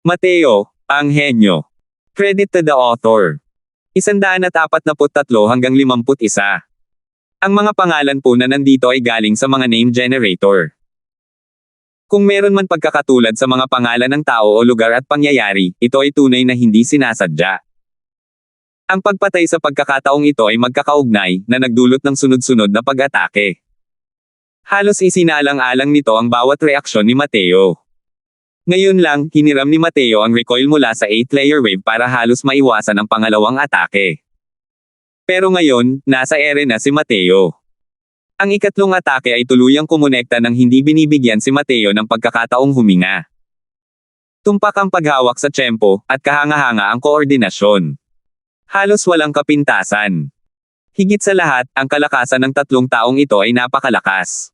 Mateo, ang henyo. Credit to the author. 143 hanggang 51. Ang mga pangalan po na nandito ay galing sa mga name generator. Kung meron man pagkakatulad sa mga pangalan ng tao o lugar at pangyayari, ito ay tunay na hindi sinasadya. Ang pagpatay sa pagkakataong ito ay magkakaugnay, na nagdulot ng sunod-sunod na pag-atake. Halos isinaalang-alang nito ang bawat reaksyon ni Mateo. Ngayon lang, hiniram ni Mateo ang recoil mula sa 8-layer wave para halos maiwasan ang pangalawang atake. Pero ngayon, nasa ere na si Mateo. Ang ikatlong atake ay tuluyang kumonekta nang hindi binibigyan si Mateo ng pagkakataong huminga. Tumpak ang paghawak sa tiyempo, at kahanga-hanga ang koordinasyon. Halos walang kapintasan. Higit sa lahat, ang kalakasan ng tatlong taong ito ay napakalakas.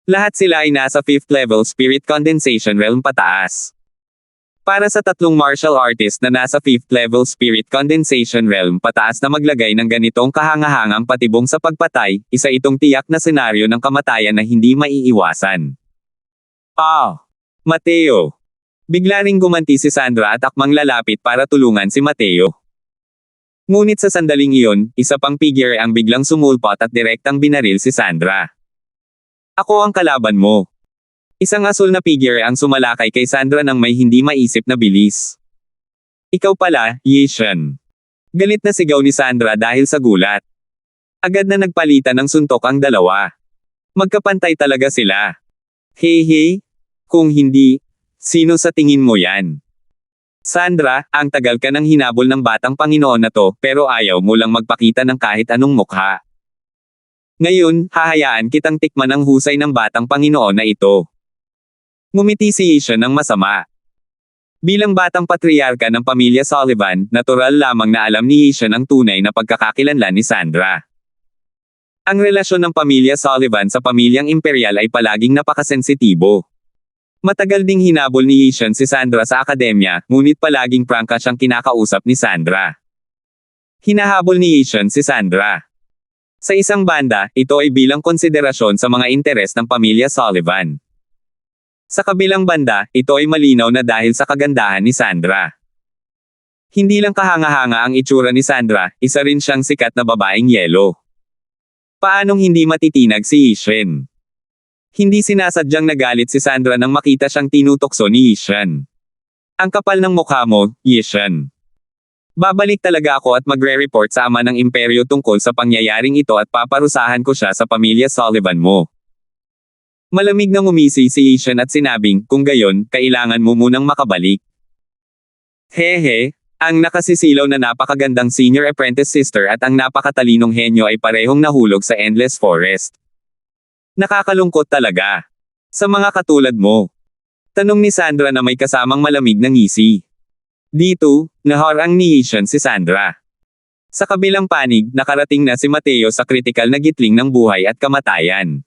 Lahat sila ay nasa 5th level spirit condensation realm pataas. Para sa tatlong martial artist na nasa 5th level spirit condensation realm pataas na maglagay ng ganitong kahangahangang patibong sa pagpatay, isa itong tiyak na senaryo ng kamatayan na hindi maiiwasan. Mateo. Bigla ring gumanti si Sandra at akmang lalapit para tulungan si Mateo. Ngunit sa sandaling iyon, isa pang figure ang biglang sumulpot at direktang binaril si Sandra. Ako ang kalaban mo. Isang asul na figure ang sumalakay kay Sandra nang may hindi maisip na bilis. Ikaw pala, Yishan. Galit na sigaw ni Sandra dahil sa gulat. Agad na nagpalitan ng suntok ang dalawa. Magkapantay talaga sila. Hey, kung hindi, sino sa tingin mo yan? Sandra, ang tagal ka nang hinabol ng batang Panginoon na to, pero ayaw mo lang magpakita ng kahit anong mukha. Ngayon, hahayaan kitang tikman ang husay ng batang Panginoon na ito. Ngumiti si Yishan ng masama. Bilang batang patriarka ng pamilya Sullivan, natural lamang na alam ni Yishan ang tunay na pagkakakilanlan ni Sandra. Ang relasyon ng pamilya Sullivan sa pamilyang imperial ay palaging napakasensitibo. Matagal ding hinabol ni Yishan si Sandra sa akademya, ngunit palaging prangka siyang kinakausap ni Sandra. Hinahabol ni Yishan si Sandra. Sa isang banda, ito ay bilang konsiderasyon sa mga interes ng pamilya Sullivan. Sa kabilang banda, ito ay malinaw na dahil sa kagandahan ni Sandra. Hindi lang kahanga-hanga ang itsura ni Sandra, isa rin siyang sikat na babaeng yelo. Paanong hindi matitinag si Yishan? Hindi sinasadyang nagalit si Sandra nang makita siyang tinutokso ni Yishan. Ang kapal ng mukha mo, Yishan. Babalik talaga ako at magre-report sa ama ng imperyo tungkol sa pangyayaring ito at paparusahan ko siya sa pamilya Sullivan mo. Malamig na ngumisi si Yishan at sinabing, kung gayon, kailangan mo munang makabalik. Hehe, ang nakasisilaw na napakagandang senior apprentice sister at ang napakatalinong henyo ay parehong nahulog sa endless forest. Nakakalungkot talaga. Sa mga katulad mo. Tanong ni Sandra na may kasamang malamig na ngisi. Dito, naharang ni Yishan si Sandra. Sa kabilang panig, nakarating na si Mateo sa kritikal na gitling ng buhay at kamatayan.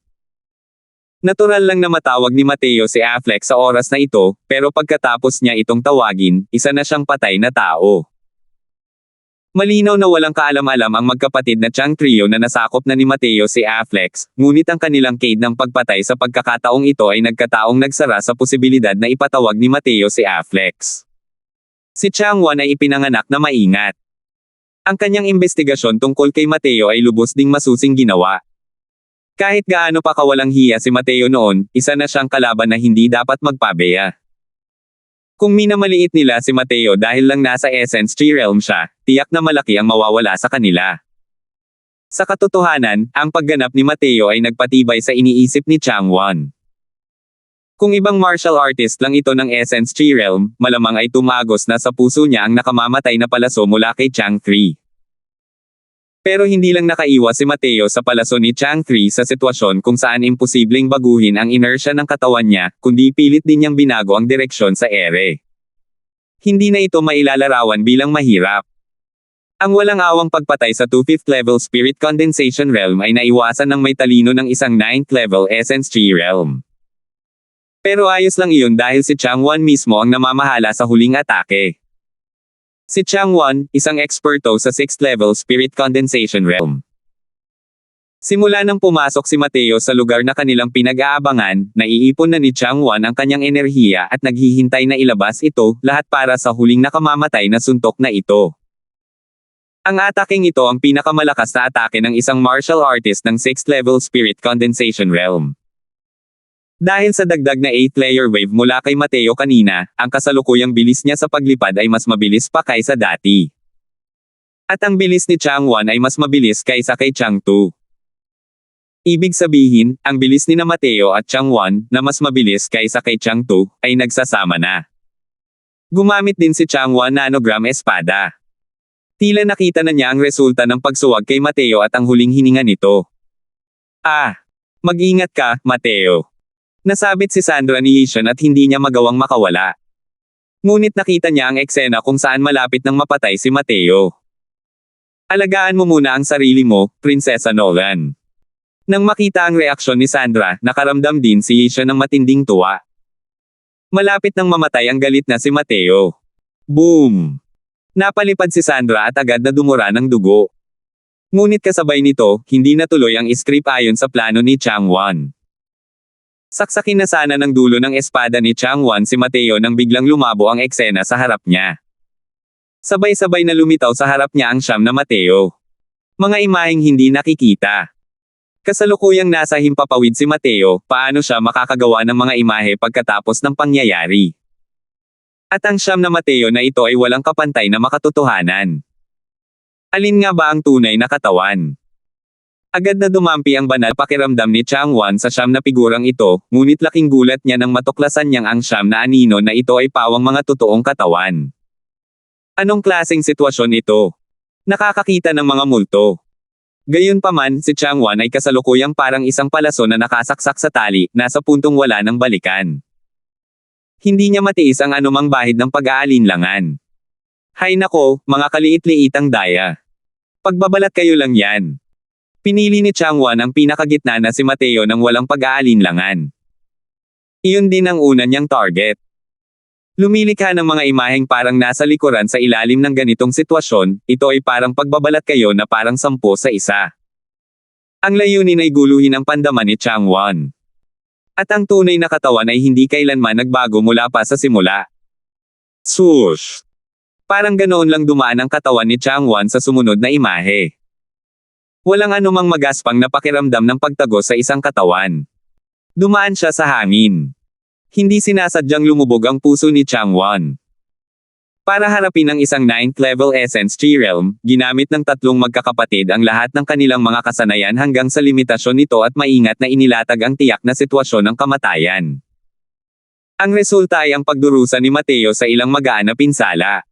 Natural lang na matawag ni Mateo si Affleck sa oras na ito, pero pagkatapos niya itong tawagin, isa na siyang patay na tao. Malinaw na walang kaalam-alam ang magkapatid na Chang trio na nasakop na ni Mateo si Affleck, ngunit ang kanilang cade ng pagpatay sa pagkakataong ito ay nagkataong nagsara sa posibilidad na ipatawag ni Mateo si Affleck. Si Changwan ay ipinanganak na maingat. Ang kanyang investigasyon tungkol kay Mateo ay lubos ding masusing ginawa. Kahit gaano pa kawalang hiya si Mateo noon, isa na siyang kalaban na hindi dapat magpabeya. Kung minamaliit nila si Mateo dahil lang nasa Essence Tree Realm siya, tiyak na malaki ang mawawala sa kanila. Sa katotohanan, ang pagganap ni Mateo ay nagpatibay sa iniisip ni Changwan. Kung ibang martial artist lang ito ng Essence Tree Realm, malamang ay tumagos na sa puso niya ang nakamamatay na palaso mula kay Chang 3. Pero hindi lang nakaiwas si Mateo sa palaso ni Chang 3 sa sitwasyon kung saan imposibleng baguhin ang inertia ng katawan niya, kundi pilit din niyang binago ang direksyon sa ere. Hindi na ito mailalarawan bilang mahirap. Ang walang awang pagpatay sa 2/5 level Spirit Condensation Realm ay naiwasan ng may talino ng isang 9th level Essence Tree Realm. Pero ayos lang iyon dahil si Changwan mismo ang namamahala sa huling atake. Si Changwan, isang eksperto sa 6th level Spirit Condensation Realm. Simula nang pumasok si Mateo sa lugar na kanilang pinag-aabangan, naiipon na ni Changwon ang kanyang enerhiya at naghihintay na ilabas ito, lahat para sa huling nakamamatay na suntok na ito. Ang ataking ito ang pinakamalakas na atake ng isang martial artist ng 6th level Spirit Condensation Realm. Dahil sa dagdag na 8th layer wave mula kay Mateo kanina, ang kasalukuyang bilis niya sa paglipad ay mas mabilis pa kaysa dati. At ang bilis ni Changwon ay mas mabilis kaysa kay Changtu. Ibig sabihin, ang bilis ni na Mateo at Changwon, na mas mabilis kaysa kay Changtu, ay nagsasama na. Gumamit din si Changwon nanogram espada. Tila nakita na niya ang resulta ng pagsuwag kay Mateo at ang huling hininga nito. Mag-ingat ka, Mateo. Nasabit si Sandra ni Yishan at hindi niya magawang makawala. Ngunit nakita niya ang eksena kung saan malapit nang mapatay si Mateo. Alagaan mo muna ang sarili mo, Prinsesa Nolan. Nang makita ang reaksyon ni Sandra, nakaramdam din si Yishan ng matinding tuwa. Malapit nang mamatay ang galit na si Mateo. Boom! Napalipad si Sandra at agad na dumura ng dugo. Ngunit kasabay nito, hindi natuloy ang script ayon sa plano ni Changwon. Saksakin na sana ng dulo ng espada ni Changwon si Mateo nang biglang lumabo ang eksena sa harap niya. Sabay-sabay na lumitaw sa harap niya ang siyam na Mateo. Mga imaheng hindi nakikita. Kasalukuyang nasa himpapawid si Mateo, paano siya makakagawa ng mga imahe pagkatapos ng pangyayari. At ang siyam na Mateo na ito ay walang kapantay na makatotohanan. Alin nga ba ang tunay na katawan? Agad na dumampi ang banal pakiramdam ni Changwon sa siyam na figurang ito, ngunit laking gulat niya nang matuklasan niyang ang siyam na anino na ito ay pawang mga totoong katawan. Anong klaseng sitwasyon ito? Nakakakita ng mga multo. Gayunpaman, si Changwon ay kasalukuyang parang isang palaso na nakasaksak sa tali, nasa puntong wala ng balikan. Hindi niya matiis ang anumang bahid ng pag-aalinlangan. Hay nako, mga kaliit-liitang daya. Pagbabalat kayo lang yan. Pinili ni Changwon ang pinakagitna na si Mateo nang walang pag-aalinlangan. Iyon din ang una niyang target. Lumilikha ng mga imaheng parang nasa likuran sa ilalim ng ganitong sitwasyon, ito ay parang pagbabalat kayo na parang 10 sa isa. Ang layunin ay guluhin ang pandaman ni Changwon. At ang tunay na katawan ay hindi kailanman nagbago mula pa sa simula. Swoosh! Parang ganoon lang dumaan ang katawan ni Changwon sa sumunod na imahe. Walang anumang magaspang na pakiramdam ng pagtagos sa isang katawan. Dumaan siya sa hangin. Hindi sinasadyang lumubog ang puso ni Changwon. Para harapin ang isang 9th level Essence Chi Realm, ginamit ng tatlong magkakapatid ang lahat ng kanilang mga kasanayan hanggang sa limitasyon nito at maingat na inilatag ang tiyak na sitwasyon ng kamatayan. Ang resulta ay ang pagdurusa ni Mateo sa ilang magaan na pinsala.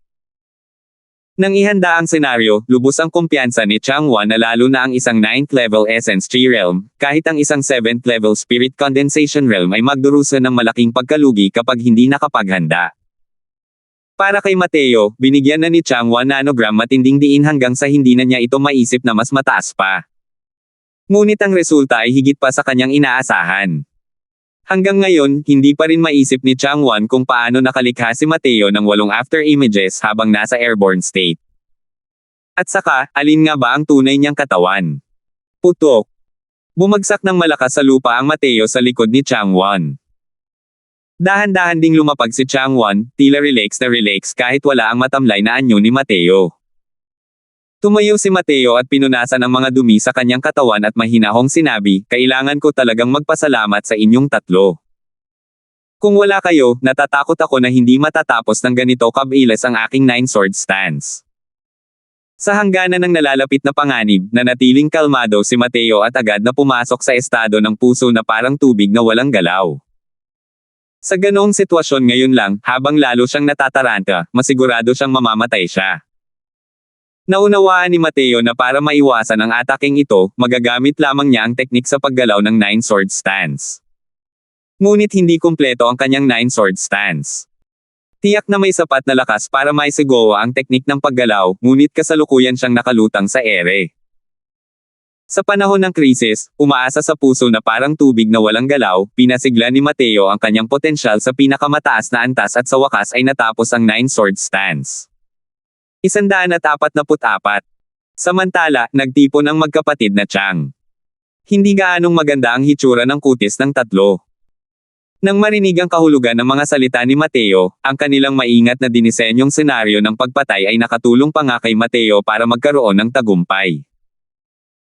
Nang ihanda ang senaryo, lubos ang kumpiyansa ni Changwon na lalo na ang isang 9th level Essence Chi Realm, kahit ang isang 7th level Spirit Condensation Realm ay magdurusa ng malaking pagkalugi kapag hindi nakapaghanda. Para kay Mateo, binigyan na ni Changwon nanogram matinding diin hanggang sa hindi na niya ito maisip na mas mataas pa. Ngunit ang resulta ay higit pa sa kanyang inaasahan. Hanggang ngayon, hindi pa rin maisip ni Changwon kung paano nakalikha si Mateo ng 8 after images habang nasa airborne state. At saka, alin nga ba ang tunay niyang katawan? Putok. Bumagsak ng malakas sa lupa ang Mateo sa likod ni Changwon. Dahan-dahan ding lumapag si Changwon, tila relax na relax kahit wala ang matamlay na anyo ni Mateo. Tumayo si Mateo at pinunasan ang mga dumi sa kanyang katawan at mahinahong sinabi, kailangan ko talagang magpasalamat sa inyong tatlo. Kung wala kayo, natatakot ako na hindi matatapos ng ganito kabilis ang aking 9 sword stance. Sa hangganan ng nalalapit na panganib, nanatiling kalmado si Mateo at agad na pumasok sa estado ng puso na parang tubig na walang galaw. Sa ganoong sitwasyon ngayon lang, habang lalo siyang natataranta, masigurado siyang mamamatay siya. Naunawaan ni Mateo na para maiwasan ang ataking ito, magagamit lamang niya ang teknik sa paggalaw ng 9 sword stance. Ngunit hindi kumpleto ang kanyang 9 sword stance. Tiyak na may sapat na lakas para maisigawa ang teknik ng paggalaw, ngunit kasalukuyan siyang nakalutang sa ere. Sa panahon ng krisis, umaasa sa puso na parang tubig na walang galaw, pinasigla ni Mateo ang kanyang potensyal sa pinakamataas na antas at sa wakas ay natapos ang 9 sword stance. 144. Samantala, nagtipon ang magkapatid na Chang. Hindi gaanong maganda ang hitsura ng kutis ng tatlo. Nang marinig ang kahulugan ng mga salita ni Mateo, ang kanilang maingat na dinisenyong senaryo ng pagpatay ay nakatulong pa nga kay Mateo para magkaroon ng tagumpay.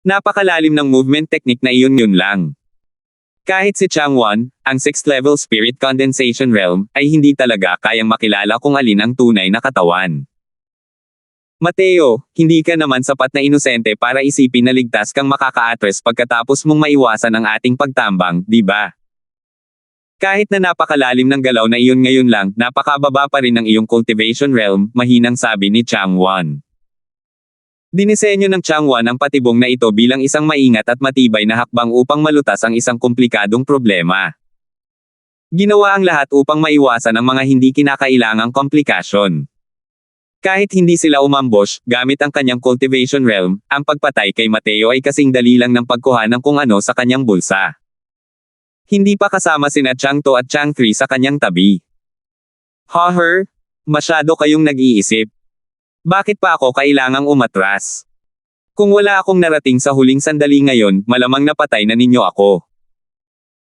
Napakalalim ng movement technique na iyon lang. Kahit si Changwon, ang 6th level spirit condensation realm, ay hindi talaga kayang makilala kung alin ang tunay na katawan. Mateo, hindi ka naman sapat na inosente para isipin na ligtas kang makaka-atres pagkatapos mong maiwasan ang ating pagtambang, di ba? Kahit na napakalalim ng galaw na iyon ngayon lang, napakababa pa rin ng iyong cultivation realm, mahinang sabi ni Changwon. Dinisenyo ng Changwon ang patibong na ito bilang isang maingat at matibay na hakbang upang malutas ang isang komplikadong problema. Ginawa ang lahat upang maiwasan ang mga hindi kinakailangang komplikasyon. Kahit hindi sila umambush, gamit ang kanyang cultivation realm, ang pagpatay kay Mateo ay kasing dali lang ng pagkuha ng kung ano sa kanyang bulsa. Hindi pa kasama sina Chang 2 at Chang 3 sa kanyang tabi. Hoher, masyado kayong nag-iisip. Bakit pa ako kailangang umatras? Kung wala akong narating sa huling sandali ngayon, malamang napatay na ninyo ako.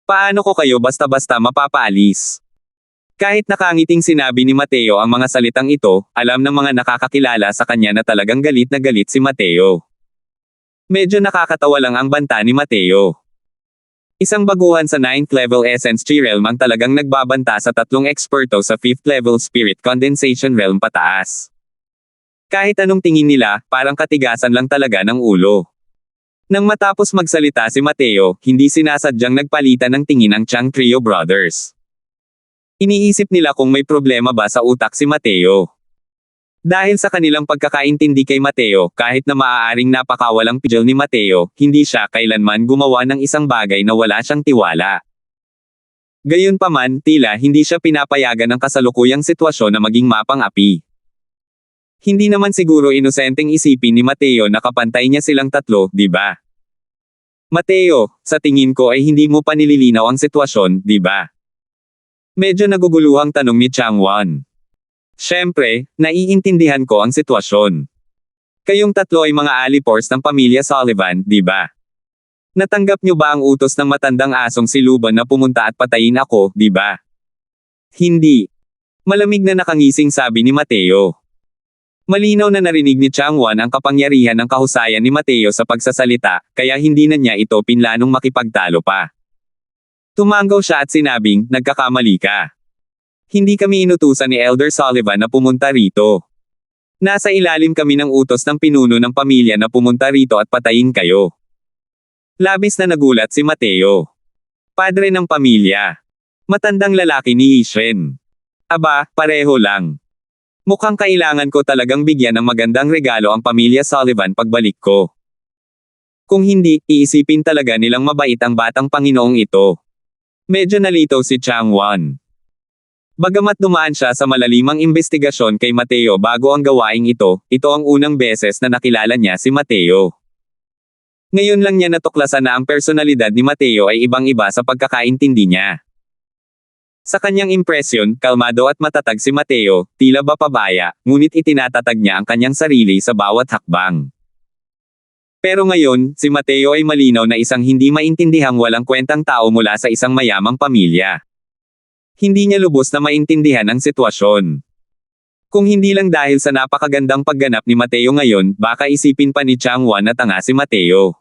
Paano ko kayo basta-basta mapapaalis? Kahit nakangiting sinabi ni Mateo ang mga salitang ito, alam ng mga nakakakilala sa kanya na talagang galit na galit si Mateo. Medyo nakakatawa lang ang banta ni Mateo. Isang baguhan sa 9th level Essence Tree Realm ang talagang nagbabanta sa tatlong eksperto sa 5th level Spirit Condensation Realm pataas. Kahit anong tingin nila, parang katigasan lang talaga ng ulo. Nang matapos magsalita si Mateo, hindi sinasadyang nagpalitan ng tingin ang Chang Trio Brothers. Iniisip nila kung may problema ba sa utak si Mateo. Dahil sa kanilang pagkakaintindi kay Mateo, kahit na maaaring napakawalang pigil ni Mateo, hindi siya kailanman gumawa ng isang bagay na wala siyang tiwala. Gayunpaman, tila hindi siya pinapayagan ng kasalukuyang sitwasyon na maging mapang-api. Hindi naman siguro inosenteng isipin ni Mateo na kapantay niya silang tatlo, di ba? Mateo, sa tingin ko ay hindi mo pa nililinaw ang sitwasyon, di ba? Medyo naguguluhang tanong ni Changwon. Siyempre, naiintindihan ko ang sitwasyon. Kayong tatlo ay mga alipors ng pamilya Sullivan, di ba? Natanggap niyo ba ang utos ng matandang asong si Luban na pumunta at patayin ako, di ba? Hindi. Malamig na nakangising sabi ni Mateo. Malinaw na narinig ni Changwon ang kapangyarihan ng kahusayan ni Mateo sa pagsasalita, kaya hindi na niya ito pinlanong makipagtalo pa. Tumanggaw siya at sinabing, nagkakamali ka. Hindi kami inutusan ni Elder Sullivan na pumunta rito. Nasa ilalim kami ng utos ng pinuno ng pamilya na pumunta rito at patayin kayo. Labis na nagulat si Mateo. Padre ng pamilya. Matandang lalaki ni Yishen. Aba, pareho lang. Mukhang kailangan ko talagang bigyan ng magandang regalo ang pamilya Sullivan pagbalik ko. Kung hindi, iisipin talaga nilang mabait ang batang Panginoong ito. Medyo nalitaw si Changwon. Bagamat dumaan siya sa malalimang investigasyon kay Mateo bago ang gawaing ito ang unang beses na nakilala niya si Mateo. Ngayon lang niya natuklasan na ang personalidad ni Mateo ay ibang-iba sa pagkakaintindi niya. Sa kanyang impresyon, kalmado at matatag si Mateo, tila ba pabaya, ngunit itinatatag niya ang kanyang sarili sa bawat hakbang. Pero ngayon, si Mateo ay malinaw na isang hindi maintindihang walang kwentang tao mula sa isang mayamang pamilya. Hindi niya lubos na maintindihan ang sitwasyon. Kung hindi lang dahil sa napakagandang pagganap ni Mateo ngayon, baka isipin pa ni Changwon na tanga si Mateo.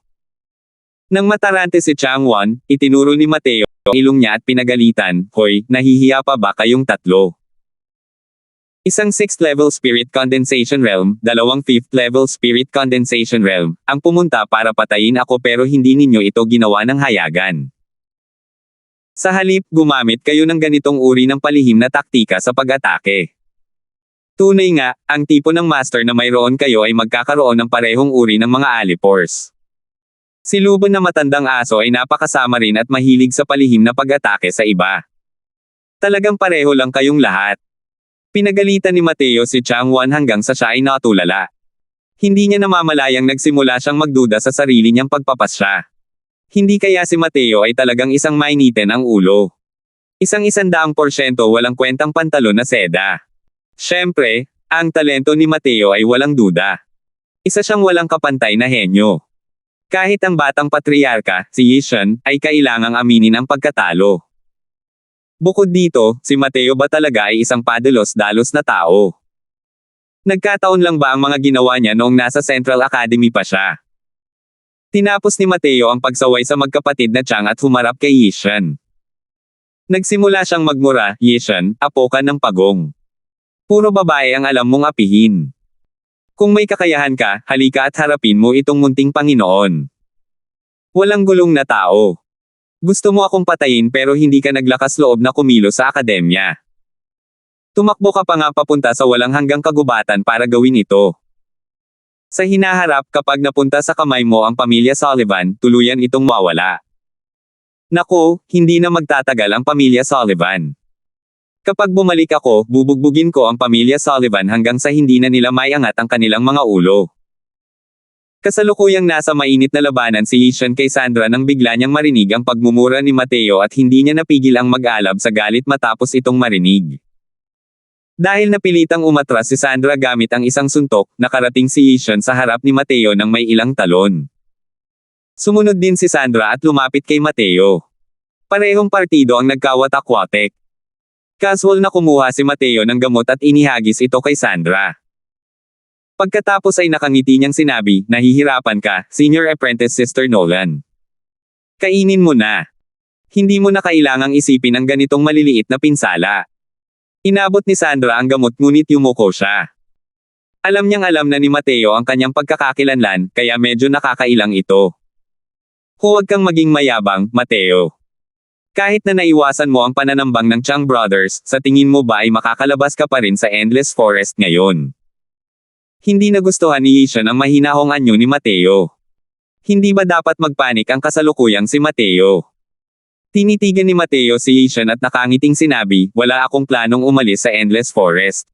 Nang matarante si Changwon, itinuro ni Mateo ang ilong niya at pinagalitan, "Hoy, nahihiya pa ba kayong tatlo? Isang 6th level Spirit Condensation Realm, dalawang 5th level Spirit Condensation Realm, ang pumunta para patayin ako pero hindi ninyo ito ginawa ng hayagan. Sa halip, gumamit kayo ng ganitong uri ng palihim na taktika sa pag-atake. Tunay nga, ang tipo ng master na mayroon kayo ay magkakaroon ng parehong uri ng mga alipors. Si Luban na matandang aso ay napakasama rin at mahilig sa palihim na pag-atake sa iba. Talagang pareho lang kayong lahat." Pinagalitan ni Mateo si Changwon hanggang sa siya ay natulala. Hindi niya namamalayang nagsimula siyang magduda sa sarili niyang pagpapasya. Hindi kaya si Mateo ay talagang isang mainitin ang ulo. Isang 100% walang kwentang pantalon na seda. Siyempre, ang talento ni Mateo ay walang duda. Isa siyang walang kapantay na henyo. Kahit ang batang patriarka, si Yishan, ay kailangang aminin ang pagkatalo. Bukod dito, si Mateo ba talaga ay isang padalos-dalos na tao? Nagkataon lang ba ang mga ginawa niya noong nasa Central Academy pa siya? Tinapos ni Mateo ang pagsaway sa magkapatid na Chang at humarap kay Yishan. Nagsimula siyang magmura, "Yishan, apo ka ng pagong. Puro babae ang alam mong apihin. Kung may kakayahan ka, halika at harapin mo itong munting Panginoon. Walang gulong na tao. Gusto mo akong patayin pero hindi ka naglakas loob na kumilos sa akademya. Tumakbo ka pa nga papunta sa walang hanggang kagubatan para gawin ito. Sa hinaharap kapag napunta sa kamay mo ang pamilya Sullivan, tuluyan itong mawala. Nako, hindi na magtatagal ang pamilya Sullivan. Kapag bumalik ako, bubugbugin ko ang pamilya Sullivan hanggang sa hindi na nila maiangat ang kanilang mga ulo." Kasalukuyang nasa mainit na labanan si Yishan kay Sandra nang bigla niyang marinig ang pagmumura ni Mateo at hindi niya napigil ang mag-alab sa galit matapos itong marinig. Dahil napilitang umatras si Sandra gamit ang isang suntok, nakarating si Yishan sa harap ni Mateo nang may ilang talon. Sumunod din si Sandra at lumapit kay Mateo. Parehong partido ang nagkawatak-watek. Casual na kumuha si Mateo ng gamot at inihagis ito kay Sandra. Pagkatapos ay nakangiti niyang sinabi, "Nahihirapan ka, Senior Apprentice Sister Nolan. Kainin mo na. Hindi mo na kailangang isipin ang ganitong maliliit na pinsala." Inabot ni Sandra ang gamot ngunit yumuko siya. Alam niyang alam na ni Mateo ang kanyang pagkakakilanlan, kaya medyo nakakailang ito. "Huwag kang maging mayabang, Mateo. Kahit na naiwasan mo ang pananambang ng Chang Brothers, sa tingin mo ba ay makakalabas ka pa rin sa Endless Forest ngayon?" Hindi nagustuhan ni Yishan ang mahinahong anyo ni Mateo. Hindi ba dapat magpanik ang kasalukuyang si Mateo? Tinitigan ni Mateo si Yishan at nakangiting sinabi, "Wala akong planong umalis sa Endless Forest.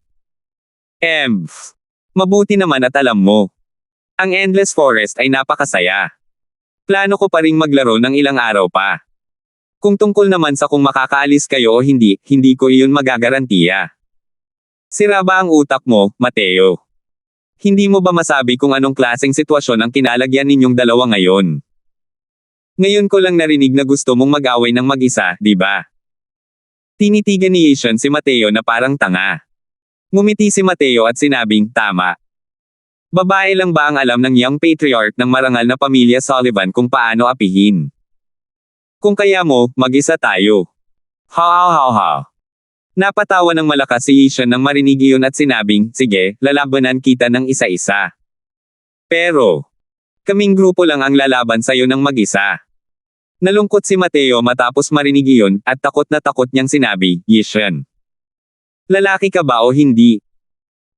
Mabuti naman at alam mo. Ang Endless Forest ay napakasaya. Plano ko pa ring maglaro ng ilang araw pa. Kung tungkol naman sa kung makakaalis kayo o hindi, hindi ko iyon magagarantiya. Sira ba ang utak mo, Mateo? Hindi mo ba masabi kung anong klaseng sitwasyon ang kinalagyan ninyong dalawa ngayon? Ngayon ko lang narinig na gusto mong mag-away ng mag-isa, di ba?" Tinitigan ni Yishan si Mateo na parang tanga. Ngumiti si Mateo at sinabing, "Tama. Babae lang ba ang alam ng young patriarch ng marangal na pamilya Sullivan kung paano apihin? Kung kaya mo, mag-isa tayo." Ha ha ha ha. Napatawa ng malakas si Yishan nang marinig iyon at sinabing, "Sige, lalabanan kita ng isa-isa. Pero, kaming grupo lang ang lalaban sa'yo ng mag-isa." Nalungkot si Mateo matapos marinig iyon, at takot na takot niyang sinabi, "Yishan, lalaki ka ba o hindi?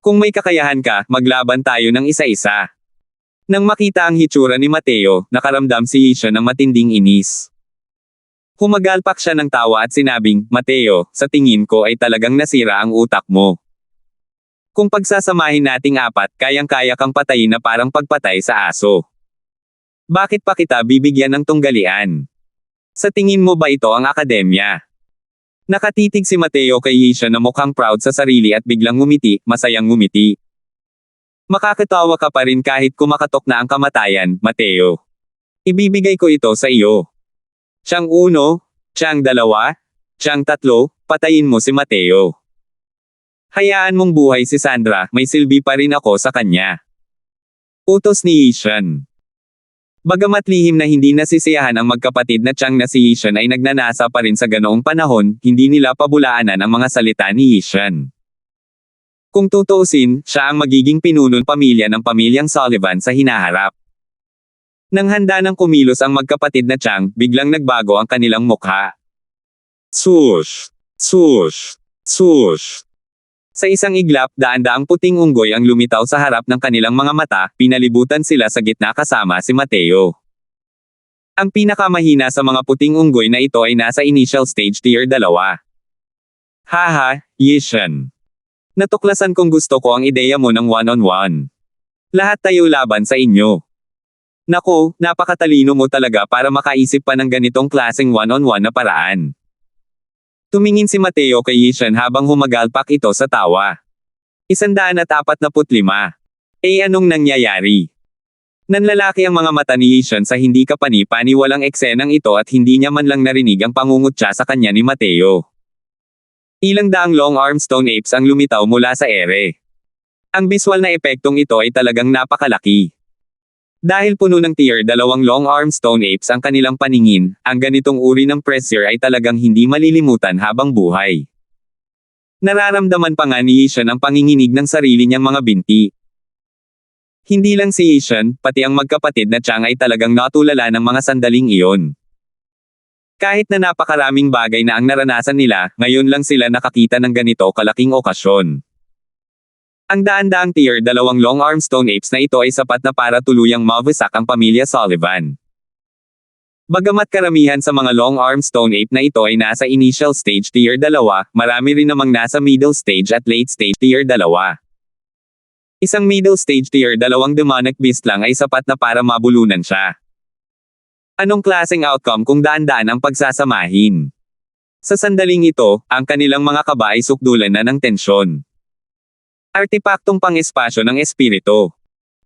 Kung may kakayahan ka, maglaban tayo ng isa-isa." Nang makita ang hitsura ni Mateo, nakaramdam si Yishan ng matinding inis. Humagalpak siya ng tawa at sinabing, "Mateo, sa tingin ko ay talagang nasira ang utak mo. Kung pagsasamahin nating apat, kayang-kaya kang patayin na parang pagpatay sa aso. Bakit pa kita bibigyan ng tunggalian? Sa tingin mo ba ito ang akademya?" Nakatitig si Mateo kay Yishan na mukhang proud sa sarili at biglang ngumiti, masayang ngumiti. "Makakatawa ka pa rin kahit kumakatok na ang kamatayan, Mateo. Ibibigay ko ito sa iyo. Chang 1, Chang 2, Chang 3, patayin mo si Mateo. Hayaan mong buhay si Sandra, may silbi pa rin ako sa kanya." Utos ni Yishan. Bagamat lihim na hindi nasisiyahan ang magkapatid na Chang na si Yishan ay nagnanasa pa rin sa ganoong panahon, hindi nila pabulaanan ang mga salita ni Yishan. Kung tutuusin, siya ang magiging pinunong pamilya ng pamilyang Sullivan sa hinaharap. Nang handa ng kumilos ang magkapatid na Chang, biglang nagbago ang kanilang mukha. Swoosh! Swoosh! Swoosh! Sa isang iglap, daan-daang puting unggoy ang lumitaw sa harap ng kanilang mga mata, pinalibutan sila sa gitna kasama si Mateo. Ang pinakamahina sa mga puting unggoy na ito ay nasa initial stage tier 2. "Haha, Yishan. Natuklasan kong gusto ko ang ideya mo ng one-on-one. Lahat tayo laban sa inyo. Nako, napakatalino mo talaga para makaisip pa ng ganitong klaseng one-on-one na paraan." Tumingin si Mateo kay Yishan habang humagalpak ito sa tawa. 145. Anong nangyayari? Nanlalaki ang mga mata ni Ishan sa hindi kapani-paniwalang eksenang ito at hindi niya man lang narinig ang pangungutya sa kanya ni Mateo. Ilang daang long-arm stone apes ang lumitaw mula sa ere. Ang biswal na epektong ito ay talagang napakalaki. Dahil puno ng tier 2 long-arm stone apes ang kanilang paningin, ang ganitong uri ng pressure ay talagang hindi malilimutan habang buhay. Nararamdaman pa nga ni Ishan ang panginginig ng sarili niyang mga binti. Hindi lang si Ishan, pati ang magkapatid na Chang ay talagang natulala ng mga sandaling iyon. Kahit na napakaraming bagay na ang naranasan nila, ngayon lang sila nakakita ng ganito kalaking okasyon. Ang daan-daang tier 2 long-arm stone apes na ito ay sapat na para tuluyang mawasak ang pamilya Sullivan. Bagamat karamihan sa mga long-arm stone ape na ito ay nasa initial stage tier 2, marami rin namang nasa middle stage at late stage tier 2. Isang middle stage tier 2 demonic beast lang ay sapat na para mabulunan siya. Anong klaseng outcome kung daan-daan ang pagsasamahin? Sa sandaling ito, ang kanilang mga kaba ay sukdulan na ng tensyon. Artepaktong pang-espasyo ng espiritu.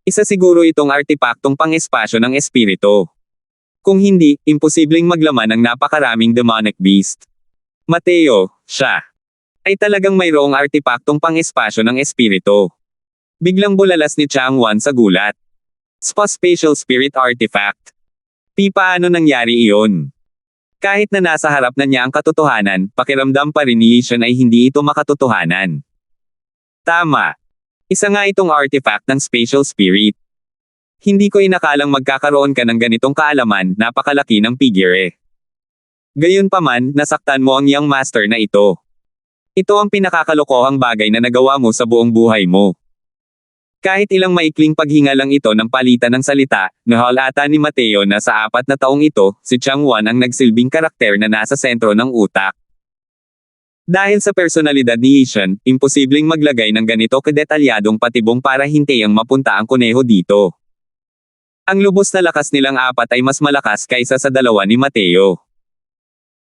Isa siguro itong artepaktong pang-espasyo ng espiritu. Kung hindi, imposibleng maglaman ng napakaraming demonic beast. Mateo, siya ay talagang mayroong artepaktong pang-espasyo ng espiritu. Biglang bulalas ni Changwan sa gulat. Spatial Spirit Artifact. Paano nangyari iyon? Kahit na nasa harap na niya ang katotohanan, pakiramdam pa rin ni Ishan ay hindi ito makatotohanan. Tama. Isa nga itong artifact ng Spatial Spirit. Hindi ko inakalang magkakaroon ka ng ganitong kaalaman, napakalaki ng figure. Gayunpaman, nasaktan mo ang young master na ito. Ito ang pinakakalokohang bagay na nagawa mo sa buong buhay mo. Kahit ilang maikling paghinga lang ito ng palitan ng salita, nahal ata ni Mateo na sa 4 na taong ito, si Changwan ang nagsilbing karakter na nasa sentro ng utak. Dahil sa personalidad ni Ishan, imposibleng maglagay ng ganito kadetalyadong patibong para hintayang mapunta ang kuneho dito. Ang lubos na lakas nilang 4 ay mas malakas kaysa sa 2 ni Mateo.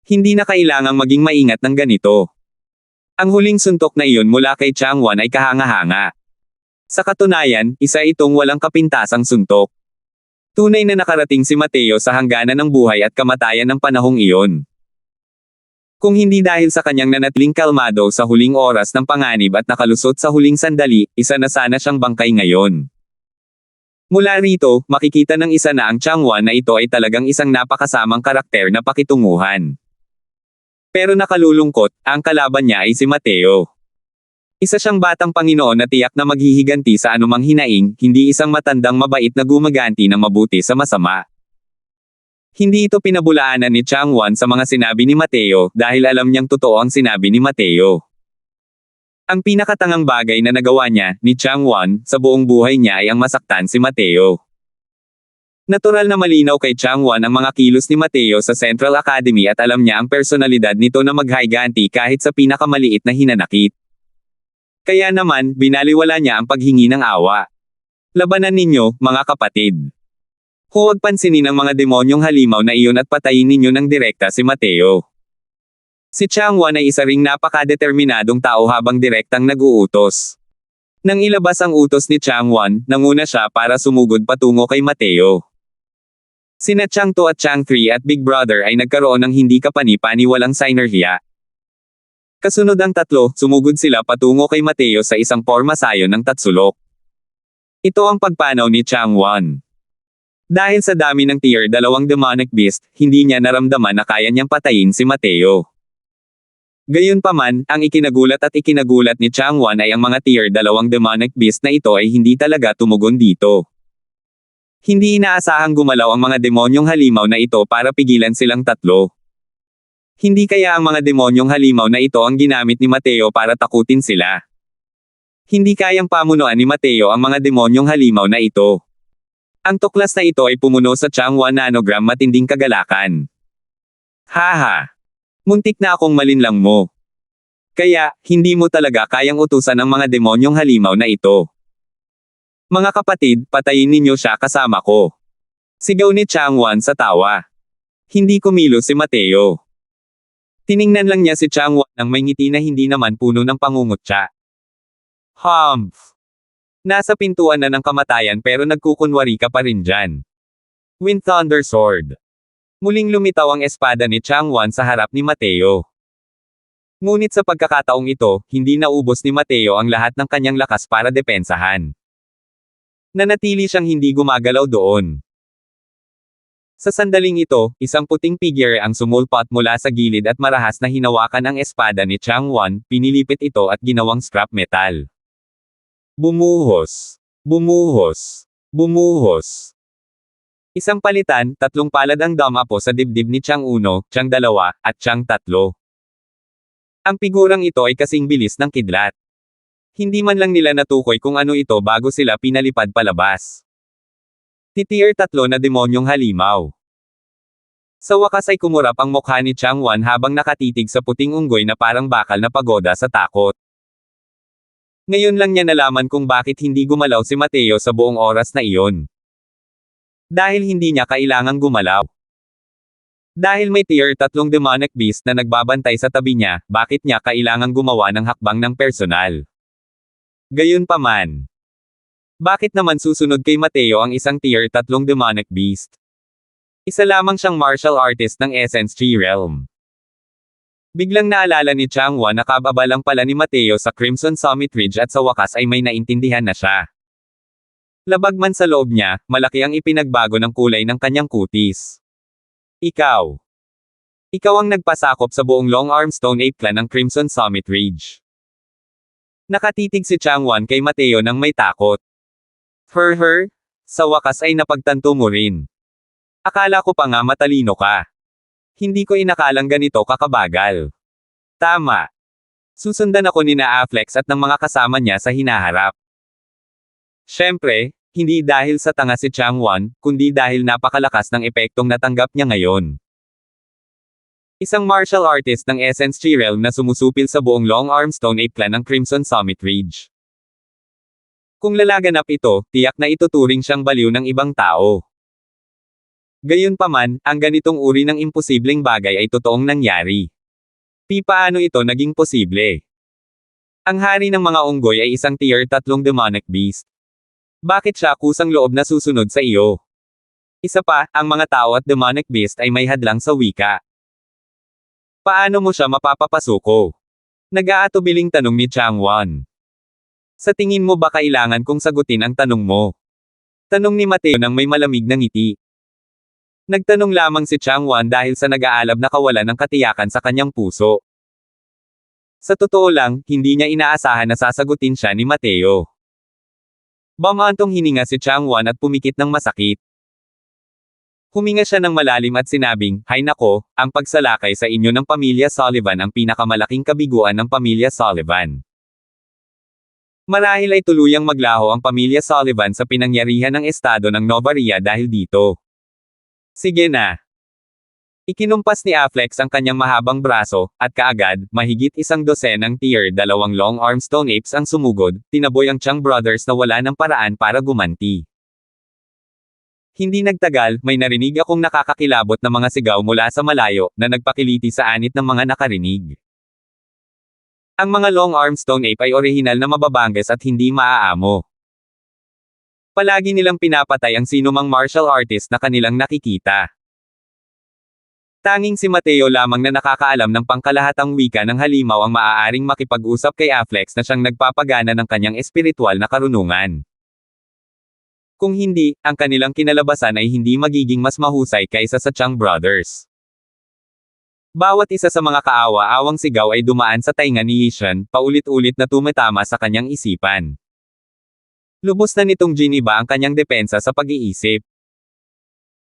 Hindi na kailangang maging maingat ng ganito. Ang huling suntok na iyon mula kay Changwan ay kahanga-hanga. Sa katunayan, isa itong walang kapintasang suntok. Tunay na nakarating si Mateo sa hangganan ng buhay at kamatayan ng panahong iyon. Kung hindi dahil sa kanyang nanatiling kalmado sa huling oras ng panganib at nakalusot sa huling sandali, isa na sana siyang bangkay ngayon. Mula rito, makikita ng isa na ang Changwan na ito ay talagang isang napakasamang karakter na pakitunguhan. Pero nakalulungkot, ang kalaban niya ay si Mateo. Isa siyang batang Panginoon na tiyak na maghihiganti sa anumang hinaing, hindi isang matandang mabait na gumaganti ng mabuti sa masama. Hindi ito pinabulaanan ni Changwan sa mga sinabi ni Mateo, dahil alam niyang totoo ang sinabi ni Mateo. Ang pinakatangang bagay na nagawa niya, ni Changwan, sa buong buhay niya ay ang masaktan si Mateo. Natural na malinaw kay Changwan ang mga kilos ni Mateo sa Central Academy at alam niya ang personalidad nito na maghiganti kahit sa pinakamaliit na hinanakit. Kaya naman, binaliwala niya ang paghingi ng awa. Labanan ninyo, mga kapatid. Huwag pansinin ang mga demonyong halimaw na iyon at patayin ninyo ng direkta si Mateo. Si Changwan ay isa ring napakadeterminadong tao habang direktang nag-uutos. Nang ilabas ang utos ni Changwan, nanguna siya para sumugod patungo kay Mateo. Sina Chang 2 at Chang 3 at Big Brother ay nagkaroon ng hindi kapani-paniwalang sinerhiya. Kasunod ang tatlo, sumugod sila patungo kay Mateo sa isang pormasayon ng tatsulok. Ito ang pagpanaw ni Changwan. Dahil sa dami ng tier 2 demonic beast, hindi niya naramdaman na kaya niyang patayin si Mateo. Gayunpaman, ang ikinagulat ni Changwan ay ang mga tier 2 demonic beast na ito ay hindi talaga tumugon dito. Hindi inaasahang gumalaw ang mga demonyong halimaw na ito para pigilan silang tatlo. Hindi kaya ang mga demonyong halimaw na ito ang ginamit ni Mateo para takutin sila. Hindi kayang pamunuan ni Mateo ang mga demonyong halimaw na ito. Ang tuklas na ito ay pumuno sa Changwan nanogram matinding kagalakan. Haha! Muntik na akong malinlang mo. Kaya, hindi mo talaga kayang utusan ang mga demonyong halimaw na ito. Mga kapatid, patayin ninyo siya kasama ko. Sigaw ni Changwan sa tawa. Hindi kumilos si Mateo. Tiningnan lang niya si Changwan nang may ngiti na hindi naman puno ng pangungutya. Humph! Nasa pintuan na ng kamatayan pero nagkukunwari ka pa rin dyan. Wind Thunder Sword. Muling lumitaw ang espada ni Changwon sa harap ni Mateo. Ngunit sa pagkakataong ito, hindi naubos ni Mateo ang lahat ng kanyang lakas para depensahan. Nanatili siyang hindi gumagalaw doon. Sa sandaling ito, isang puting figure ang sumulpot mula sa gilid at marahas na hinawakan ang espada ni Changwon, pinilipit ito at ginawang scrap metal. Bumuhos. Bumuhos. Bumuhos. Isang palitan, 3 palad ang damapo sa dibdib ni Chang 1, Chang 2, at Chang 3. Ang figurang ito ay kasing bilis ng kidlat. Hindi man lang nila natukoy kung ano ito bago sila pinalipad palabas. Tier 3 na demonyong halimaw. Sa wakas ay kumurap ang mukha ni Changwon habang nakatitig sa puting unggoy na parang bakal na pagoda sa takot. Ngayon lang niya nalaman kung bakit hindi gumalaw si Mateo sa buong oras na iyon. Dahil hindi niya kailangang gumalaw. Dahil may tier 3 demonic beast na nagbabantay sa tabi niya, bakit niya kailangang gumawa ng hakbang ng personal? Gayunpaman. Bakit naman susunod kay Mateo ang isang tier 3 demonic beast? Isa lamang siyang martial artist ng Essence Tree Realm. Biglang naalala ni Changwon na kababalang pala ni Mateo sa Crimson Summit Ridge at sa wakas ay may naintindihan na siya. Labag man sa loob niya, malaki ang ipinagbago ng kulay ng kanyang kutis. Ikaw. Ikaw ang nagpasakop sa buong Long Arm Stone Ape Clan ng Crimson Summit Ridge. Nakatitig si Changwon kay Mateo nang may takot. Sa wakas ay napagtanto mo rin. Akala ko pa nga matalino ka. Hindi ko inakalang ganito kakabagal. Tama. Susundan ako ni na Afflex at ng mga kasama niya sa hinaharap. Siyempre, hindi dahil sa tanga si Changwon, kundi dahil napakalakas ng epektong natanggap niya ngayon. Isang martial artist ng Essence Tree Realm na sumusupil sa buong Long Arm Stone Ape Clan ng Crimson Summit Ridge. Kung lalaganap ito, tiyak na ituturing siyang baliw ng ibang tao. Gayunpaman, ang ganitong uri ng imposibleng bagay ay totoong nangyari. Paano ito naging posible? Ang hari ng mga unggoy ay isang tier 3 demonic beast. Bakit siya kusang loob na susunod sa iyo? Isa pa, ang mga tao at demonic beast ay may hadlang sa wika. Paano mo siya mapapapasuko? Nag-aatubiling tanong ni Changwon. Sa tingin mo ba kailangan kong sagutin ang tanong mo? Tanong ni Mateo nang may malamig na ngiti. Nagtanong lamang si Changwon dahil sa nag-aalab na kawalan ng katiyakan sa kanyang puso. Sa totoo lang, hindi niya inaasahan na sasagutin siya ni Mateo. Bumantong hininga si Changwon at pumikit ng masakit. Huminga siya ng malalim at sinabing, "Hay nako, ang pagsalakay sa inyo ng pamilya Sullivan ang pinakamalaking kabiguan ng pamilya Sullivan. Marahil ay tuluyang maglaho ang pamilya Sullivan sa pinangyarihan ng estado ng Novaria dahil dito." Sige na. Ikinumpas ni Afflex ang kanyang mahabang braso, at kaagad, mahigit 12 ng tier 2 Long Arm Stone Apes ang sumugod, tinaboy ang Chang Brothers na wala ng paraan para gumanti. Hindi nagtagal, may narinig akong nakakakilabot na mga sigaw mula sa malayo, na nagpakiliti sa anit ng mga nakarinig. Ang mga Long Arm Stone Ape ay orihinal na mababangges at hindi maaamo. Palagi nilang pinapatay ang sinumang martial artist na kanilang nakikita. Tanging si Mateo lamang na nakakaalam ng pangkalahatang wika ng halimaw ang maaaring makipag-usap kay Afflex na siyang nagpapagana ng kanyang espiritual na karunungan. Kung hindi, ang kanilang kinalabasan ay hindi magiging mas mahusay kaysa sa Chang Brothers. Bawat isa sa mga kaawa-awang sigaw ay dumaan sa tainga ni Yishan, paulit-ulit na tumatama sa kanyang isipan. Lubos na nitong giniba ang kanyang depensa sa pag-iisip.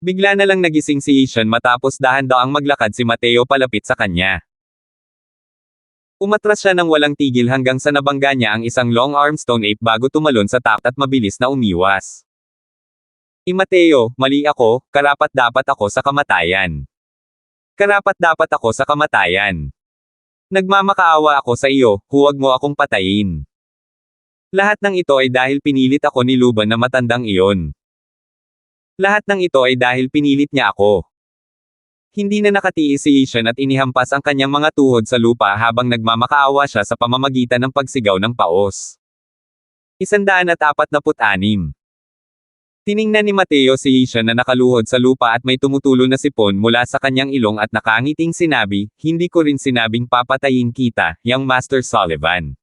Bigla na lang nagising si Yishan matapos dahan-daang maglakad si Mateo palapit sa kanya. Umatras siya ng walang tigil hanggang sa nabangga niya ang isang Long Arm Stone Ape bago tumalon sa takot at mabilis na umiwas. Mateo, mali ako, karapat-dapat ako sa kamatayan. Karapat-dapat ako sa kamatayan. Nagmamakaawa ako sa iyo, huwag mo akong patayin. Lahat ng ito ay dahil pinilit ako ni Luban na matandang iyon. Lahat ng ito ay dahil pinilit niya ako. Hindi na nakatiis si Yishan at inihampas ang kanyang mga tuhod sa lupa habang nagmamakaawa siya sa pamamagitan ng pagsigaw ng paos. 146. Tiningnan ni Mateo si Ishan na nakaluhod sa lupa at may tumutulo na sipon mula sa kanyang ilong at nakangiting sinabi, hindi ko rin sinabing papatayin kita, young Master Sullivan.